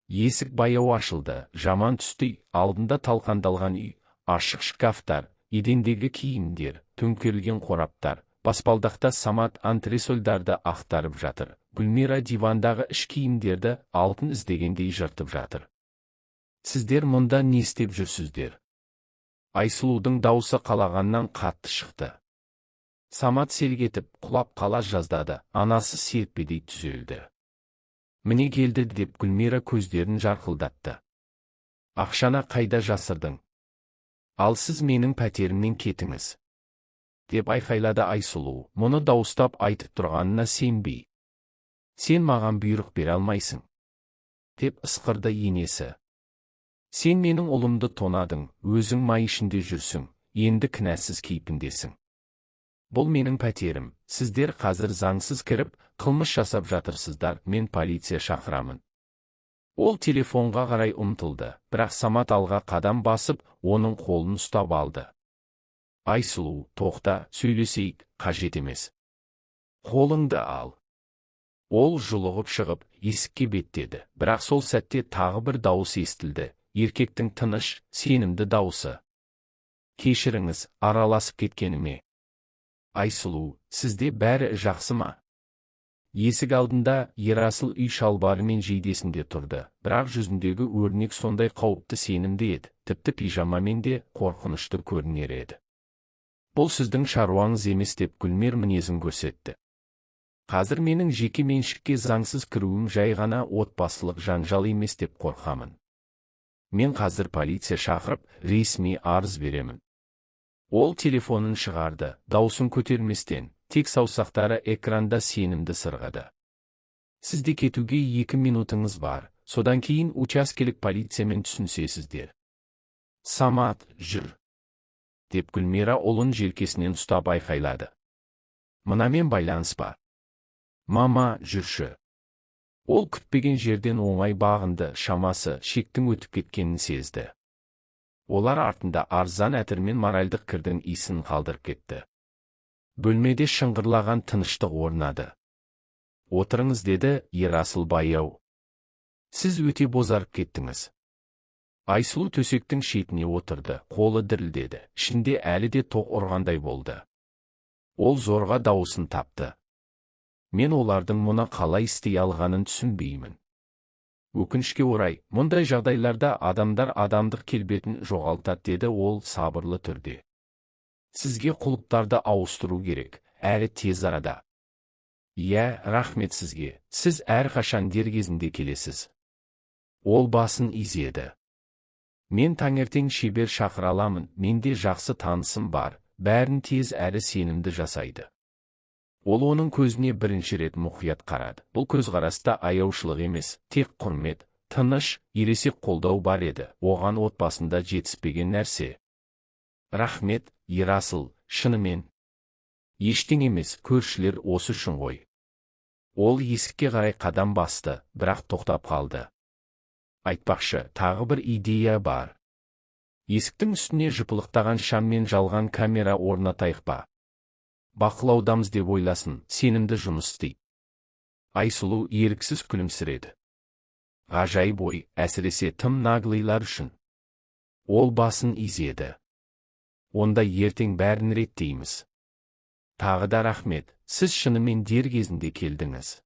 Есік баяу ашылды, жаман түсті, алдында талқандалған үй, ашық шкафтар, едендегі киімдер, төңкерілген қораптар, баспалдақта Самат антресольдарды ақтарып жатыр. Гүлмира дивандағы іш киімдерді алтын іздегендей жыртып жатыр. Сіздер мұнда не істеп жүрсіздер? Айсұлудың даусы қалағаннан қатты шықты. Самат селгетіп, құлап қала жаздады, анасы серпедей түзелді. Міне келді деп Гүлмира көздерін жарқылдатты. Ақшаны қайда жасырдың? Ал сіз менің пәтерімнен кетіңіз. Деп айқайлады Айсұлу, мұны дауыстап айтып тұрғанына сенбей. Сен маған бұйрық бере алмайсың. Деп ысқырды енесі. Сен менің ұлымды тонадың, өзің май ішінде жүрсің, енді кінәсіз кейпіндесің. Бұл менің пәтерім, сіздер қазір заңсыз кіріп, қылмыс жасап жатырсыздар, мен полиция шақырамын. Ол телефонға қарай ұмтылды, бірақ Самат алға қадам басып, оның қолын ұстап алды. Айсұлу, тоқта, сөйлесейік, қажет емес. Қолыңды ал. Ол жұлығып шығып, есікке беттеді, бірақ сол сәтте тағы бір дауыс естілді, еркектің тыныш, сенімді дауысы. Кешіріңіз, араласып кеткеніме. Айсұлу, сізде бәрі жақсы ма? Есік алдында Ерасыл үй шалбарымен жейдесінде тұрды, бірақ жүзіндегі өрнек сондай қауіпті сенімді еді, тіпті пижамамен де қорқынышты көрінер еді. Бұл сіздің шаруаңыз емес деп Гүлмер мінезін көрсетті. Қазір менің жеке меншікке заңсыз кіруім жай ғана отбасылық жанжал емес деп қорқамын. Мен қазір полиция шақырып, ресми арыз беремін. Ол телефонын шығарды, даусын көтерместен, тек саусақтары экранда сенімді сырғады. Сізде кетуге 2 минутыңыз бар, содан кейін учаскелік полициямен түсінісесіздер. Самат, жүр. Деп Гүлмира ұлын желкесінен ұстап айқайлады. Мынамен байланыспа. Мама, жүрші. Ол күтпеген жерден оңай бағынды, шамасы шектің өтіп кеткенін сезді. Олар артында арзан әтірмен моральдық кірдің исін қалдырып кетті. Бөлмеде шыңғырлаған тыныштық орнады. Отырыңыз, деді Ерасыл баяу. Сіз өте бозарып кеттіңіз. Айсұлу төсектің шетіне отырды, қолы дірілдеді, ішінде әлі де тоқ ұрғандай болды. Ол зорға дауысын тапты. Мен олардың мұны қалай істей алғанын түсінбеймін. Өкінішке орай, мұндай жағдайларда адамдар адамдық келбетін жоғалтады, деді ол сабырлы түрде. Сізге құлыптарды ауыстыру керек, әрі тез арада. Иә, рахмет сізге, сіз әрқашан дер кезінде келесіз. Ол басын изеді. Мен таңертең шебер шақыра аламын, менде жақсы танысым бар, бәрін тез әрі сенімді жасайды. Ол оның көзіне бірінші рет мұқият қарады. Бұл көзқараста аяушылық емес, тек құрмет, тыныш, ересек қолдау бар еді, оған отбасында жетіспеген нәрсе. Рахмет, Ерасыл, шынымен. Ештеңе емес, көршілер осы үшін ғой. Ол есікке қарай қадам басты, бірақ тоқтап қалды. Айтпақшы, тағы бір идея бар. Есіктің үстіне жыпылықтаған шам мен жалған камера орнатайық па? Бақылаудамыз деп ойласын, сенімді жұмыс істейді. Айсұлу еріксіз күлімсіреді. Ғажайып ой, әсіресе тым наглыйлар үшін. Ол басын изеді. Онда ертең бәрін реттейміз. Тағы да рахмет, сіз шынымен дер кезінде келдіңіз.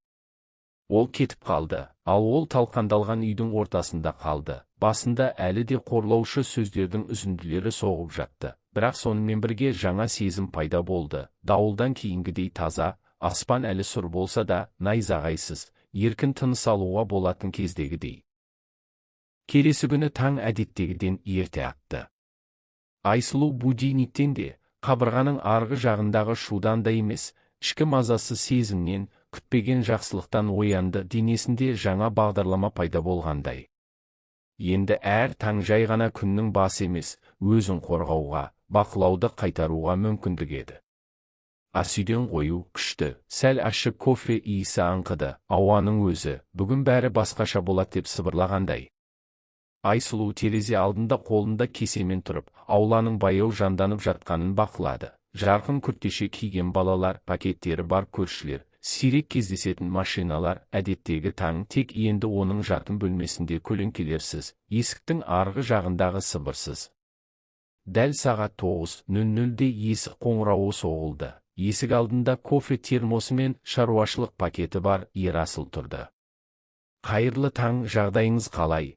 Ол кетіп қалды, ал ол талқандалған үйдің ортасында қалды. Басында әлі де қорлаушы сөздердің үзінділері соғып жатты. Бірақ сонымен бірге жаңа сезім пайда болды. Дауылдан кейінгідей таза, аспан әлі сұр болса да, найзағайсыз, еркін тыныс алуға болатын кездегідей. Келесі күні таң әдеттегіден ерте атты. Айсұлу будильниктен де, қабырғаның арғы жағындағы шудан да емес, ішкі мазасы сезімнен, күтпеген жақсылықтан оянды, денесінде жаңа бағдарлама пайда болғандай. Енді әр таң жай ғана күннің басы емес, өзін қорғауға, бақылауды қайтаруға мүмкіндік еді. Асүйден қою, күшті, сәл ащы кофе иісі аңқыды, ауаның өзі, бүгін бәрі басқаша болады деп сыбырлағандай. Айсұлу терезе алдында қолында кесемен тұрып, ауланың баяу жанданып жатқанын бақылады. Жарқын күртеше киген балалар, пакеттері бар көршілер, сирек кездесетін машиналар, әдеттегі таң тек енді оның жатын бөлмесінде көлеңкелерсіз, есіктің арғы жағындағы сыбырсыз. Дәл сағат 9:00-де есік қоңырауы соғылды. Есік алдында кофе термосы мен шаруашылық пакеті бар Ерасыл тұрды. Қайырлы таң, жағдайыңыз қалай?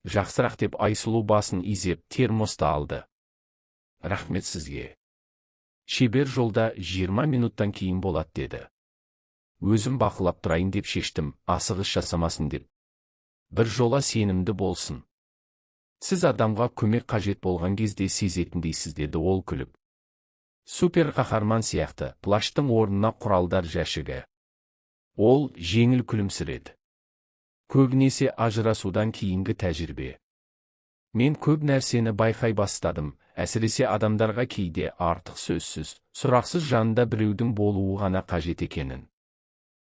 Жақсырақ, деп Айсұлу басын изеп термосты алды. Рахмет сізге. Шебер жолда 20 минуттан кейін болады, деді. Өзім бақылап тұрайын деп шештім, асығыс жасамасын деп. Бір жола сенімді болсын. Сіз адамға көмек қажет болған кезде сезетіндейсіз, деді ол күліп. Супер қаһарман сияқты, плаштың орнына құралдар жәшігі. Ол жеңіл күлімсіреді. Көбінесе ажырасудан кейінгі тәжірибе. Мен көп нәрсені байқай бастадым, әсіресе адамдарға кейде артық сөзсіз, сұрақсыз жанында біреудің болуы ғана қажет екенін.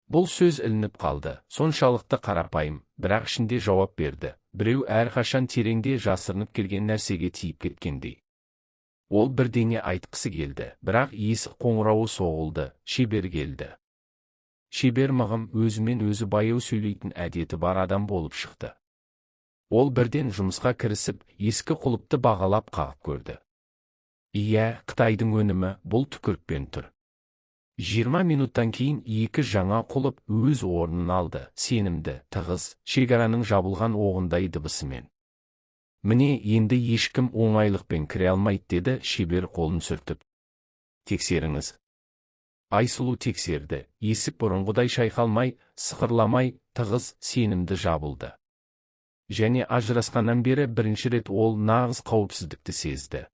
Бұл сөз ілініп қалды, соншалықты қарапайым, бірақ ішінде жауап берді. Біреу әрқашан тереңде жасырынып келген нәрсеге тиіп кеткендей. Ол бірдеңе айтқысы келді, бірақ есік қоңырауы соғылды, шебер келді. Шебер мығым өзімен өзі баяу сөйлейтін әдеті бар адам болып шықты. Ол бірден жұмысқа кірісіп, ескі құлыпты бағалап қағып көрді. Иә, Қытайдың өнімі, бұл түкірікпен тұр. 20 минуттан кейін екі жаңа құлып өз орнын алды, сенімді, тығыз, шекараның жабылған оғындай дыбысымен. Міне, енді ешкім оңайлықпен кіре алмайды, деді шебер қолын сүртіп. Тексеріңіз. Айсұлу тексерді, есік бұрынғыдай шайқалмай, сықырламай, тығыз, сенімді жабылды. Және ажырасқаннан бері бірінші рет ол нағыз қауіпсіздікті сезді.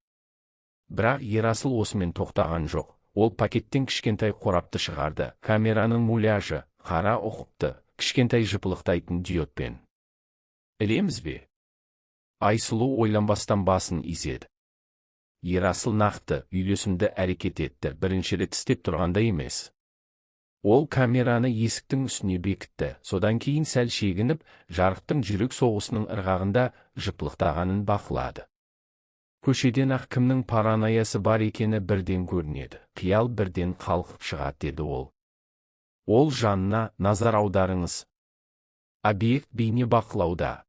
Бірақ Ерасыл осымен тоқтаған жоқ. Ол пакеттен кішкентай қорапты шығарды, камераның муляжы, қара ұқыпты, кішкентай жыпылықтайтын диодпен. Ілеміз бе? Айсұлу ойланбастан басын изеді. Ерасыл нақты, үйлесімді әрекет етті, бірінші рет істеп тұрғанда емес. Ол камераны есіктің үстіне бекітті, содан кейін сәл шегініп, жарықтың жүрек соғысының ырғағында жыпылықтағанын бақылады. Көшеден ақ кімнің паранойясы бар екені бірден көрінеді, қиял бірден қалқып шығады, деді ол. Ол жанына назар аударыңыз. Объект бейне бақылауда.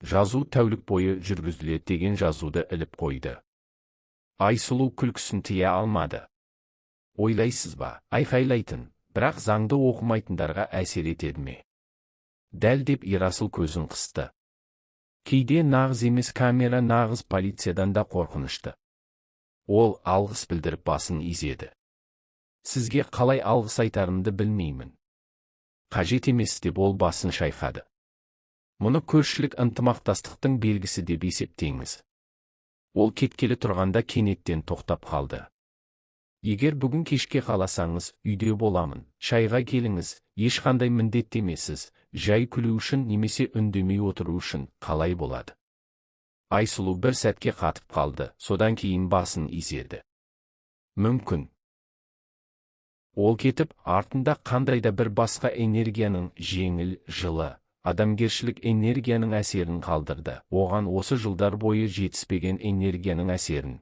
Жазу тәулік бойы жүргізіледі деген жазуды іліп қойды. Айсұлу күлкісін тыя алмады. Ойлайсыз ба, айқайлайтын, бірақ заңды оқымайтындарға әсер етеді ме? Дәл деп Ерасыл көзін қысты. Кейде нағыз емес камера нағыз полициядан да қорқынышты. Ол алғыс білдіріп басын изеді. Сізге қалай алғыс айтарымды білмеймін. Қажет емес, деп ол басын шайқады. Мұны көршілік ынтымақтастықтың белгісі деп есептеңіз. Ол кеткелі тұрғанда кенеттен тоқтап қалды. Егер бүгін кешке қаласаңыз, үйде боламын, шайға келіңіз, ешқандай міндеттемесіз, жай күлу үшін немесе үндемей отыру үшін қалай болады? Айсұлу бір сәтке қатып қалды, содан кейін басын изеді. Мүмкін. Ол кетіп, артында қандайда бір басқа энергияның, жеңіл, жылы, адамгершілік энергияның әсерін қалдырды. Оған осы жылдар бойы жетіспеген энергияның әсерін.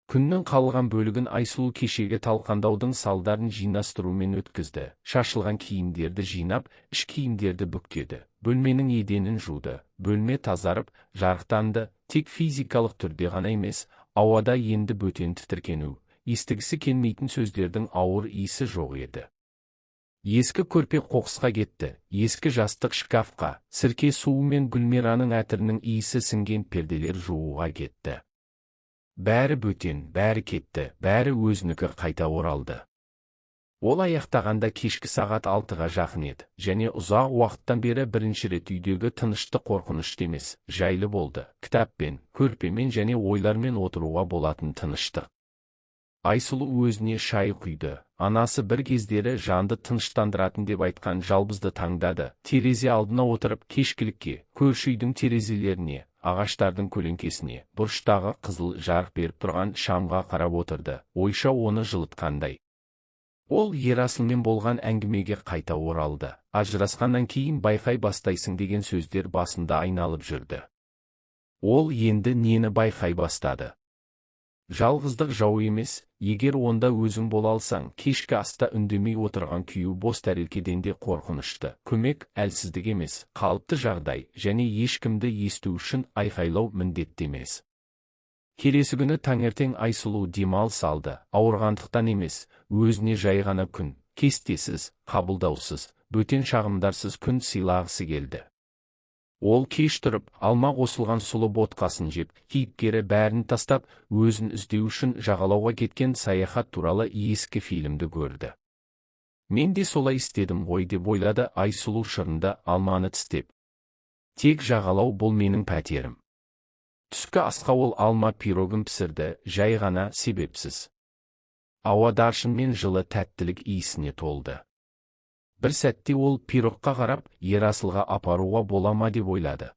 Күннің қалған бөлігін Айсұлу кешегі талқандаудың салдарын жинастырумен өткізді. Шашылған киімдерді жинап, іш киімдерді бүктеді. Бөлменің еденін жуды. Бөлме тазарып, жарықтанды. Тек физикалық түрде ғана емес, ауада енді бөтен тітіркену, естігісі келмейтін сөздердің ауыр иісі жоқ еді. Ескі көрпе қоқысқа кетті. Ескі жастық шкафқа, сірке суы мен Гүлмираның әтірінің иісі сіңген перделер жууға кетті. Бәрі бөтен, бәрі кетті, бәрі өзінікі қайта оралды. Ол аяқтағанда кешкі сағат 6-ға жақын еді, және ұзақ уақыттан бері бірінші рет үйдегі тынышты қорқынышты емес, жайлы болды. Кітаппен, көрпемен және ойлармен отыруға болатын тыныштық. Айсұлу өзіне шай құйды. Анасы бір кездері жанды тыныштандыратын деп айтқан жалбызды таңдады. Терезе алдына отырып, кешкілікке, көрші үйдің терезелеріне, ағаштардың көлеңкесіне, бұрыштағы қызыл жарық беріп тұрған шамға қарап отырды, ойша оны жылытқандай. Ол Ерасылмен болған әңгімеге қайта оралды. Ажырасқаннан кейін байқай бастайсың деген сөздер басында айналып жүрді. Ол енді нені байқай бастады? Жалғыздық жау емес, егер онда өзің бола алсаң, кешкі аста үндемей отырған күйеу бос тәрелкеден де қорқынышты. Көмек әлсіздік емес, қалыпты жағдай, және ешкімді есту үшін айқайлау міндетті емес. Келесі күні таңертең Айсұлу демалыс алды, ауырғандықтан емес, өзіне жай ғана күн, кестесіз, қабылдаусыз, бөтен шағымдарсыз күн сыйлағысы келді. Ол кеш тұрып, алма қосылған сұлы ботқасын жеп, кейіпкері бәрін тастап, өзін іздеу үшін жағалауға кеткен саяхат туралы ескі фильмді көрді. Мен де солай істедім ғой деп ойлады Айсұлу шырынды алманы тістеп. Тек жағалау бұл менің пәтерім. Түскі асқа ол алма пирогын пісірді, жай ғана, себепсіз. Ауа даршын мен жылы тәттілік иісіне толды. Бір сәтте ол пирогқа қарап, Ерасылға апаруға бола ма деп ойлады.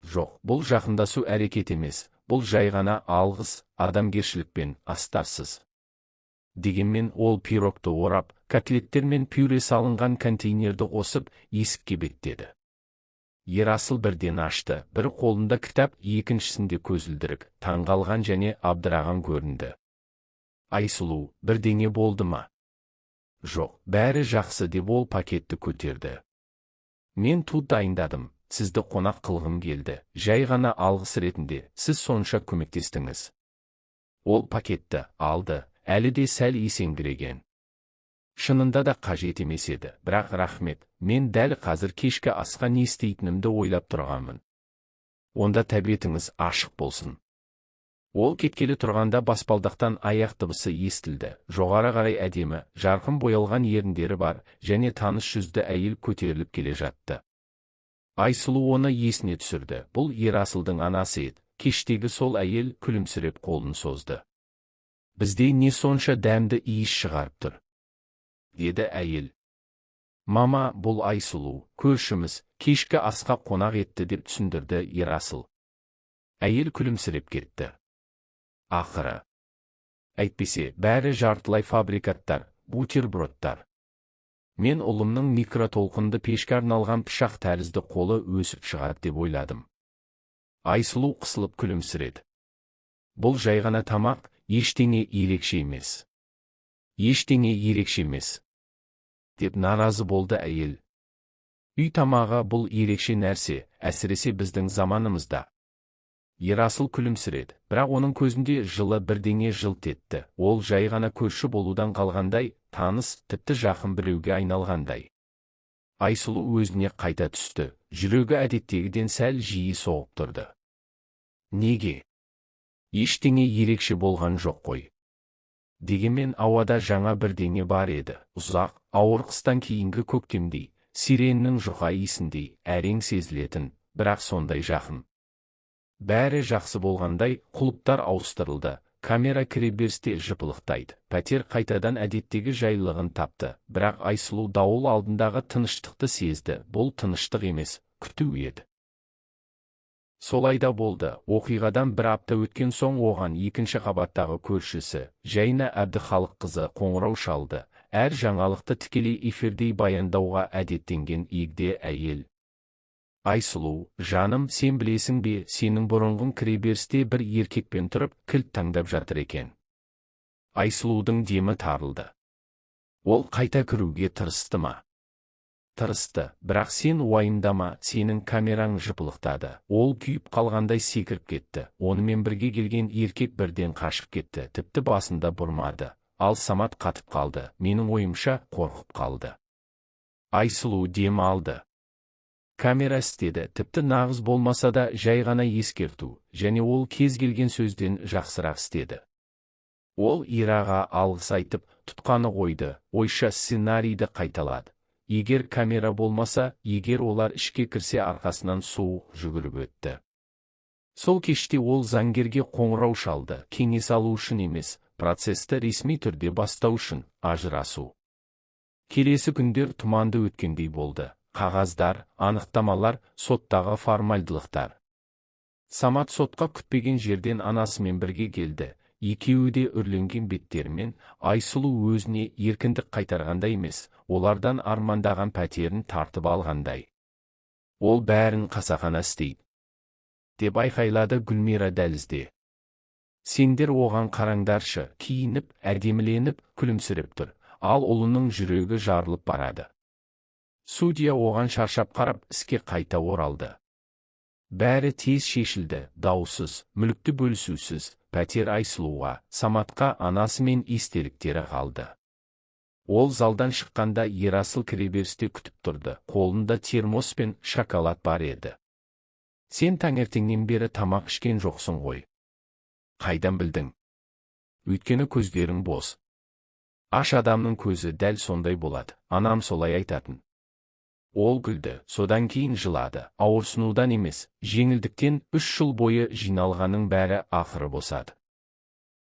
Жоқ, бұл жақындасу әрекет емес, бұл жай ғана алғыс, адамгершілікпен астарсыз. Дегенмен ол пирогты орап, котлеттер мен пюре салынған контейнерді қосып, есікке беттеді. Ерасыл бірден ашты, бір қолында кітап, екіншісінде көзілдірік, таңғалған және абдыраған көрінді. Айсұлу, бірдеңе болды ма? Жоқ, бәрі жақсы деп ол пакетті көтерді. Мен ту дайындадым, сізді қонақ қылғым келді, жай ғана алғыс ретінде, сіз сонша көмектестіңіз. Ол пакетті алды, әлі де сәл есеңгіреген. Шынында да қажет емес еді, бірақ рахмет, мен дәл қазір кешкі асқа не істейтінімді ойлап тұрғанмын. Онда тәбетіңіз ашық болсын. Ол кеткелі тұрғанда баспалдақтан аяқ дыбысы естілді, жоғары қарай әдемі, жарқын боялған еріндері бар, және таныс жүзді әйел көтеріліп келе жатты. Айсұлу оны есіне түсірді, бұл Ерасылдың анасы еді, кештегі сол әйел күлімсіреп қолын созды. Бізде не сонша дәмді иіс шығарып тұр? Деді әйел. Мама, бұл Айсұлу, көршіміз, кешкі асқа қонақ етті деп түсіндірді Ерасыл. Әйел күлімсіреп кетті. Ақыры. Әйтпесе, бәрі жартылай фабрикаттар, бутербродтар. Мен ұлымның микротолқынды пешке арналған пышақ тәрізді қолы өсіп шығады деп ойладым. Айсұлу қысылып күлімсіреді. Бұл жай ғана тамақ, ештеңе ерекше емес. Ештеңе ерекше емес. Деп наразы болды әйел. Үй тамағы бұл ерекше нәрсе, әсіресе біздің заманымызда. Ерасыл күлімсіреді, бірақ оның көзінде жылы бірдеңе жылт етті. Ол жай ғана көрші болудан қалғандай, таныс, тіпті жақын біреуге айналғандай. Айсұлу өзіне қайта түсті, жүрегі әдеттегіден сәл жиі соғып тұрды. Неге? Ештеңе ерекше болған жоқ қой. Дегенмен ауада жаңа бірдеңе бар еді, ұзақ, ауыр қыстан кейінгі көктемдей, сиреннің жұқа иісіндей, әрең сезілетін, бірақ сондай жақын. Бәрі жақсы болғандай, құлыптар ауыстырылды, камера кіреберісте жыпылықтайды, пәтер қайтадан әдеттегі жайлылығын тапты, бірақ Айсұлу дауыл алдындағы тыныштықты сезді, бұл тыныштық емес, күту еді. Солайда болды, оқиғадан бір апта өткен соң оған екінші қабаттағы көршісі, Жайна Әбдіхалыққызы қоңырау шалды, әр жаңалықты тікелей эфирдей баяндауға әдеттенген егде әйел. Айсұлу, жаным, сен білесің бе, сенің бұрынғың кіреберісте бір еркекпен тұрып, кілт таңдап жатыр екен. Айсұлудың демі тарылды. Ол қайта кіруге тырысты ма? Тырысты, бірақ сен уайымдама, сенің камераң жыпылықтады. Ол күйіп қалғандай секіріп кетті. Онымен бірге келген еркек бірден қашып кетті, тіпті басында бұрмады. Ал Самат қатып қалды, менің ойымша қорқып қалды. Айсұлу дем алды. Камера істеді, тіпті нағыз болмаса да жай ғана ескерту, және ол кез келген сөзден жақсырақ істеді. Ол Ираға алғыс айтып, тұтқаны қойды, ойша сценарийді қайталады. Егер камера болмаса, егер олар ішке кірсе арқасынан суық жүгіріп өтті. Сол кеште ол заңгерге қоңырау шалды, кеңес алу үшін емес, процесті ресми түрде бастау үшін, ажырасу. Келесі күндер тұманды өткендей болды. Қағаздар, анықтамалар, соттағы формальдылықтар. Самат сотқа күтпеген жерден анасымен бірге келді. Екеуі де үрленген беттерімен, Айсұлу өзіне еркіндік қайтарғандай емес, олардан армандаған пәтерін тартып алғандай. Ол бәрін қасақана істейді. Деп айқайлады Гүлмира дәлізде. Сендер оған қараңдаршы, киініп, әдеміленіп, күлімсіреп тұр, ал ұлының жүрегі жарылып барады. Судья оған шаршап қарап, іске қайта оралды. Бәрі тез шешілді, даусыз, мүлікті бөлісусіз, пәтер Айсұлуға, Саматқа анасы мен естеліктері қалды. Ол залдан шыққанда Ерасыл кіреберісте күтіп тұрды, қолында термос пен шоколад бар еді. Сен таңертеңнен бері тамақ ішкен жоқсың ғой. Қайдан білдің? Өйткені көздерің бос. Аш адамның көзі дәл сондай болады, анам солай айтатын. Ол күлді, содан кейін жылады, ауырсынудан емес, жеңілдіктен 3 жыл бойы жиналғаның бәрі ақыры босады.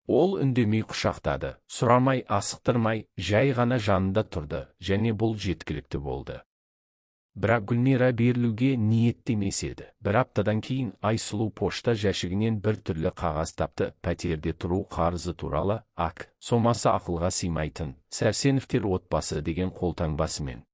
Ол үндемей құшақтады, сұрамай, асықтырмай, жай ғана жанында тұрды, және бұл жеткілікті болды. Бірақ Гүлмира берілуге ниеттемес еді. Бір аптадан кейін Айсұлу пошта жәшігінен бір түрлі қағаз тапты. Пәтерде тұру қарызы туралы, сомасы ақылға сыймайтын, Сәрсеновтер отбасы деген қолтаңбасымен.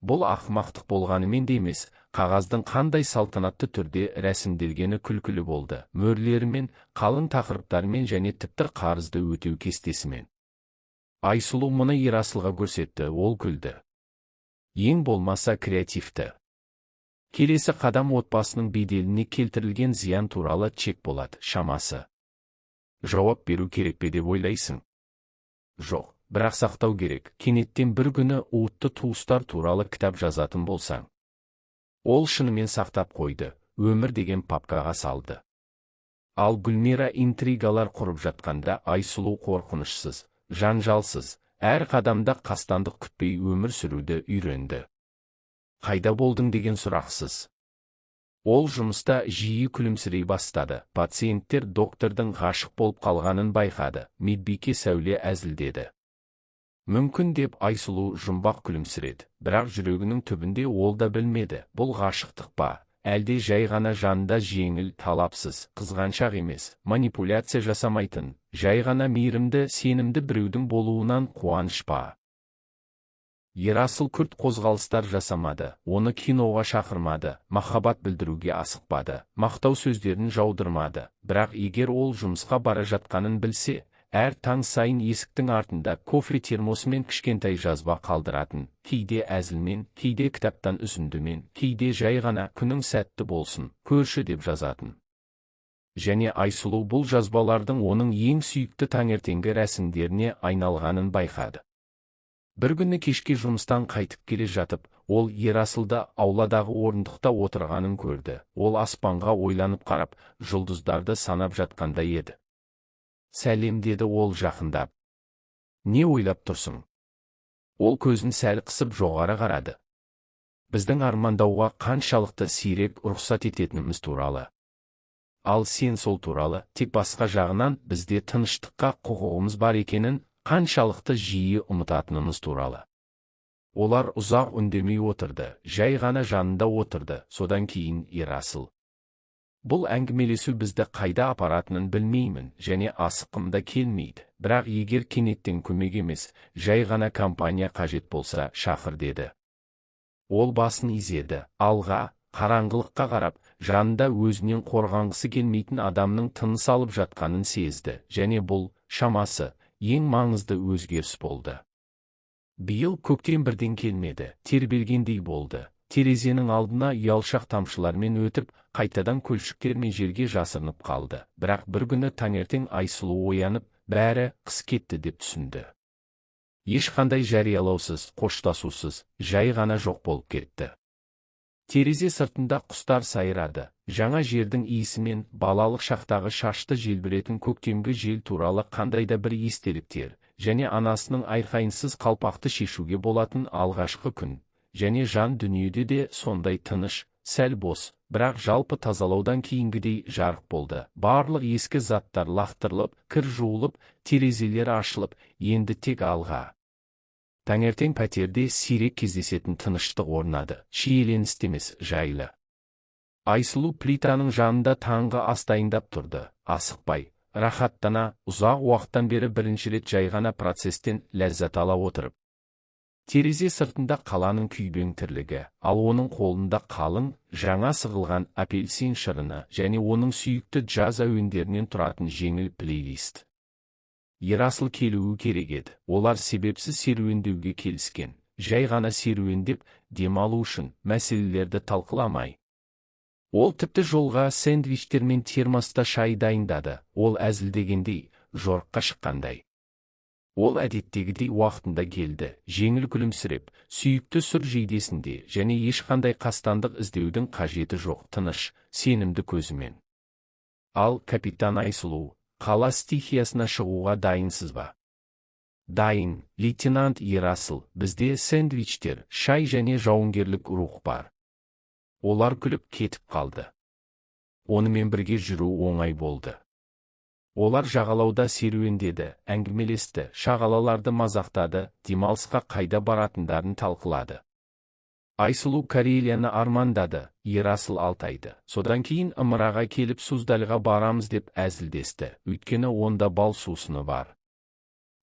Бұл ақымақтық болғанымен де емес, қағаздың қандай салтанатты түрде рәсімделгені күлкілі болды. Мөрлерімен, қалың тақырыптармен және тіпті қарызды өтеу кестесімен. Айсұлу мұны Ерасылға көрсетті, ол күлді. Ең болмаса креативті. Келесі қадам отбасының беделіне келтірілген зиян туралы чек болады, шамасы. Жауап беру керек пе деп ойлайсың? Жоқ, бірақ сақтау керек. Кенеттен бір күні уытты туыстар туралы кітап жазатын болсаң. Ол шынымен сақтап қойды, өмір деген папкаға салды. Ал Гүлмира интригалар құрып жатқанда Айсұлу қорқынышсыз, жанжалсыз, әр қадамда қастандық күтпей өмір сүруді үйренді. Қайда болдың деген сұрақсыз. Ол жұмыста жиі күлімсірей бастады. Пациенттер доктордың ғашық болып қалғанын байқады. Медбике Сәуле әзілдеді. Мүмкін деп Айсұлу жұмбақ күлімсіреді. Бірақ жүрегінің түбінде ол да білмеді. Бұл ғашықтық па? Әлде жай ғана жанында жеңіл, талапсыз, қызғаншақ емес, манипуляция жасамайтын, жай ғана мейірімді, сенімді біреудің болуынан қуаныш па? Ерасыл күрт қозғалыстар жасамады, оны киноға шақырмады, махаббат білдіруге асықпады, мақтау сөздерін жаудырмады. Бірақ егер ол жұмысқа бара жатқанын білсе, әр таң сайын есіктің артында кофе термосымен кішкентай жазба қалдыратын, кейде әзілмен, кейде кітаптан үзіндімен, кейде жай ғана күнің сәтті болсын, көрші деп жазатын. Және Айсұлу бұл жазбалардың оның ең сүйікті таңертеңгі рәсімдеріне айналғанын байқады. Бір күні кешке жұмыстан қайтып келе жатып, ол Ерасылда ауладағы орындықта отырғанын көрді. Ол аспанға ойланып қарап, жұлдыздарды санап жатқанда еді. Сәлем деді ол жақындап. Не ойлап тұрсың? Ол көзін сәл қысып жоғары қарады. Біздің армандауға қаншалықты сирек рұқсат ететініміз туралы. Ал сен сол туралы, тек басқа жағынан бізде тыныштыққа құқығымыз бар екенін қаншалықты жиі ұмытатынымыз туралы. Олар ұзақ үндемей отырды, жай ғана жанында отырды. Содан кейін Ерасыл: бұл әңгімелесу бізді қайда апаратынын білмеймін және асыққым да келмейді. Бірақ егер кенеттен көмек емес, жай ғана компания қажет болса, шақыр деді. Ол басын изеді, алға, қараңғылыққа қарап, жанында өзінен қорғанғысы келмейтін адамның тыныс алып жатқанын сезді. Және бұл, шамасы, ең маңызды өзгеріс болды. Биыл көктем бірден келмеді, тербелгендей болды. Терезенің алдына ұялшақ тамшылармен өтіп, қайтадан көлшіктермен жерге жасырынып қалды. Бірақ бір күні таңертең Айсұлу оянып, бәрі қыс кетті деп түсінді. Ешқандай жариялаусыз, қоштасусыз, жай ғана жоқ болып кетті. Терезе сыртында құстар сайрады. Жаңа жердің иісімен балалық шақтағы шашты желбіретін көктемгі жел туралы қандай да бір естеліктер, және анасының айқайынсыз қалпақты шешуге болатын алғашқы күн. Және жан дүниеде де сондай тыныш, сәл бос, бірақ жалпы тазалаудан кейінгідей жарық болды. Барлық ескі заттар лақтырылып, кір жуылып, терезелер ашылып, енді тек алға. Таңертең пәтерде сирек кездесетін тыныштық орнады, шиеленісті емес, жайлы. Айсұлу плитаның жанында таңғы ас дайындап тұрды, асықпай, рахаттана, ұзақ уақыттан бері бірінші рет жай ғана процестен ләззат ала отырып. Терезе сыртында қаланың күйбең тірлігі, ал оның қолында қалың, жаңа сығылған апельсин шырыны және оның сүйікті джаз әуендерінен тұратын жеңіл плейлист. Ерасыл келуі керек еді. Олар себепсіз серуендеуге келіскен. Жай ғана серуендеп, демалу үшін, мәселелерді талқыламай. Ол тіпті жолға сэндвичтер мен термоста шай дайындады. Ол әзілдегендей, жорыққа шыққандай. Ол әдеттегідей уақытында келді, жеңіл күлімсіреп, сүйікті сұр жейдесінде және ешқандай қастандық іздеудің қажеті жоқ, тыныш, сенімді көзімен. Ал капитан Айсұлу, қала стихиясына шығуға дайынсыз ба? Дайын, лейтенант Ерасыл, бізде сэндвичтер, шай және жауынгерлік рух бар. Олар күліп кетіп қалды. Онымен бірге жүру оңай болды. Олар жағалауда серуендеді, әңгімелесті, шағалаларды мазақтады, демалысқа қайда баратындарын талқылады. Айсұлу Карелияны армандады, Ерасыл Алтайды. Содан кейін Ымыраға келіп Суздалға барамыз деп әзілдесті, өйткені онда бал сусыны бар.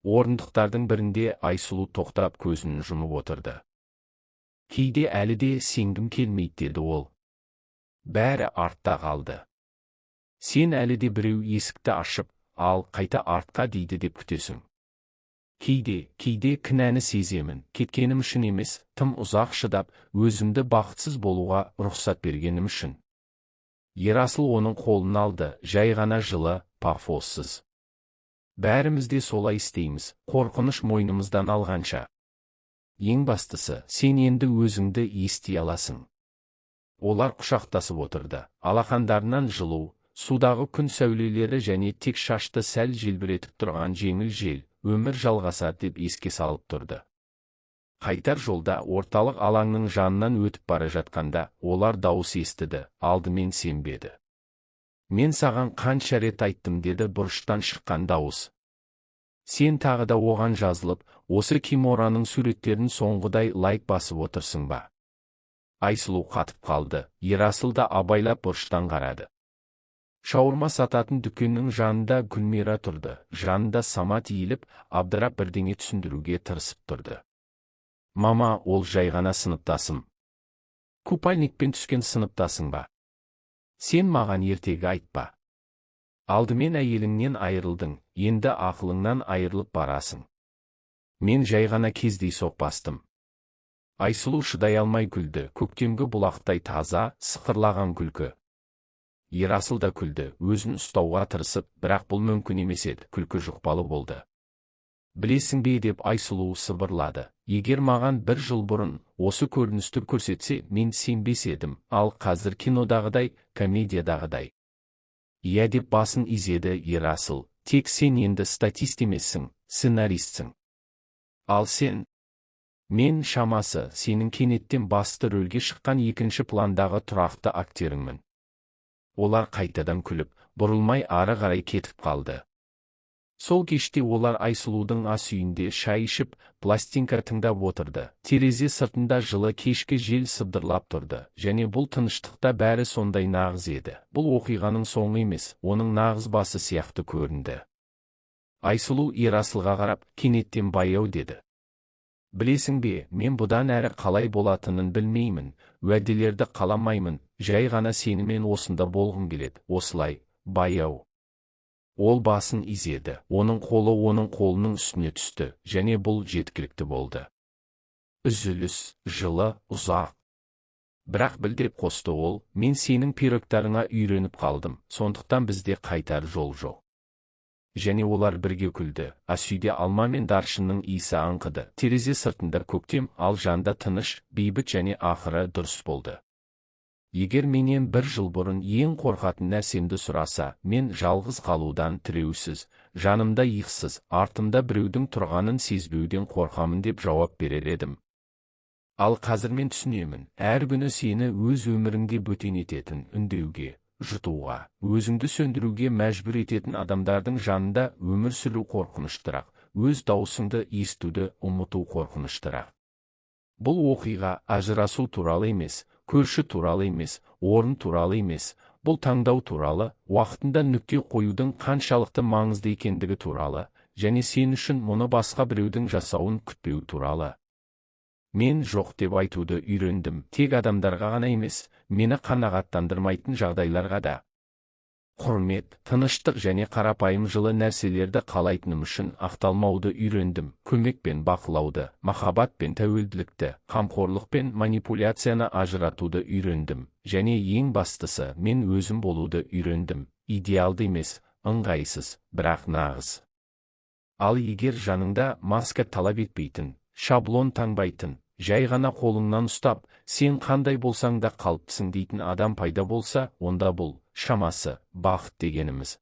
Орындықтардың бірінде Айсұлу тоқтап көзін жұмып отырды. Кейде әлі де сенгім келмейді деді ол. Бәрі артта қалды. Сен әлі де біреу есікті ашып, ал қайта артқа дейді деп күтесің. Кейде кінәні сеземін, кеткенім үшін емес, тым ұзақ шыдап, өзімді бақытсыз болуға рұқсат бергенім үшін. Ерасыл оның қолын алды, жай ғана жылы, пафоссыз. Бәріміз де солай істейміз, қорқыныш мойнымыздан алғанша. Ең бастысы, сен енді өзіңді ести аласың. Олар құшақтасып отырды, алақандарынан жылу, судағы күн сәулелері және тек шашты сәл желбіретіп тұрған жеңіл жел, өмір жалғасар деп еске салып тұрды. Қайтар жолда орталық алаңның жанынан өтіп бара жатқанда, олар дауыс естіді, алдымен сенбеді. Мен саған қанша рет айттым деді бұрыштан шыққан дауыс. Сен тағы да оған жазылып, осы Кимораның суреттерін соңғыдай лайк басып отырсың ба? Айсұлу қатып қалды, Ерасыл да абайлап бұрыштан қарады. Шаурма сататын дүкеннің жанында Гүлмира тұрды, жанында Самат иіліп, абдырап бірдеңе түсіндіруге тырысып тұрды. Мама, ол жай ғана сыныптасым. Купальникпен түскен сыныптасың ба? Сен маған ертегі айтпа. Алдымен әйеліңнен айырылдың, енді ақылыңнан айырылып барасың. Мен жай ғана кездейсоқ бастым. Айсұлу шыдай алмай күлді, көктемгі бұлақтай таза, сықырлаған күлкі. Ерасыл да күлді, өзін ұстауға тырысып, бірақ бұл мүмкін емес еді, күлкі жұқпалы болды. Білесің бе деп Айсұлу сыбырлады, егер маған 1 жыл бұрын осы көріністі көрсетсе, мен сенбес едім, ал қазір кинодағыдай, комедиядағыдай. Иә деп басын изеді Ерасыл, тек сен енді статист емессің, сценаристсің. Ал сен? Мен шамасы, сенің кенеттен басты рөлге шыққан екінші пландағы тұрақты актеріңмін. Олар қайтадан күліп, бұрылмай ары қарай кетіп қалды. Сол кеште олар Айсұлудың ас үйінде шай ішіп, пластинка тыңдап отырды. Терезе сыртында жылы кешкі жел сыбдырлап тұрды, және бұл тыныштықта бәрі сондай нағыз еді. Бұл оқиғаның соңы емес, оның нағыз басы сияқты көрінді. Айсұлу Ерасылға қарап, кенеттен баяу деді. Білесің бе, мен бұдан әрі қалай болатынын білмеймін, уәделерді қаламаймын, жай ғана сенімен осында болғым келеді, осылай, баяу. Ол басын изеді, оның қолы оның қолының үстіне түсті, және бұл жеткілікті болды. Үзіліс, жылы, ұзақ. Бірақ біл деп қосты ол, мен сенің пирогтарыңа үйреніп қалдым, сондықтан бізде қайтар жол жоқ. Және олар бірге күлді, ас үйде алма мен даршынның иісі аңқыды, терезе сыртында көктем, ал жанда тыныш, бейбіт және ақыры дұрыс болды. Егер менен 1 жыл бұрын ең қорқатын нәрсемді сұраса, мен жалғыз қалудан тіреусіз, жанымда иықсыз, артымда біреудің тұрғанын сезбеуден қорқамын деп жауап берер едім. Ал қазір мен түсінемін, әр күні сені өз өміріңде бөтен ететін үндеуге, жұтуға, өзіңді сөндіруге мәжбүр ететін адамдардың жанында өмір сүру қорқыныштырақ, өз дауысыңды естуді ұмыту қорқыныштырақ. Бұл оқиға ажырасу туралы емес, көрші туралы емес, орын туралы емес, бұл таңдау туралы, уақытында нүкте қоюдың қаншалықты маңызды екендігі туралы, және сен үшін мұны басқа біреудің жасауын күтпеу туралы. Мен жоқ деп айтуды үйрендім, тек адамдарға ғана емес, мені қанағаттандырмайтын жағдайларға да. Құрмет, тыныштық және қарапайым жылы нәрселерді қалайтыным үшін ақталмауды үйрендім, көмек пен бақылауды, махаббат пен тәуелділікті, қамқорлық пен манипуляцияны ажыратуды үйрендім, және ең бастысы, мен өзім болуды үйрендім, идеалды емес, ыңғайсыз, бірақ нағыз. Ал егер жаныңда маска талап етпейтін, шаблон таңбайтын, жай ғана қолыңнан ұстап, сен қандай болсаң да қалыптысың дейтін адам пайда болса, онда бұл, шамасы, бақыт дегеніміз.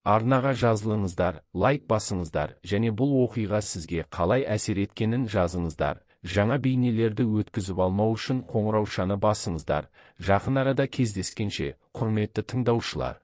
Арнаға жазылыңыздар, лайк басыңыздар, және бұл оқиға сізге қалай әсер еткенін жазыңыздар. Жаңа бейнелерді өткізіп алмау үшін қоңыраушаны басыңыздар. Жақын арада кездескенше, құрметті тыңдаушылар.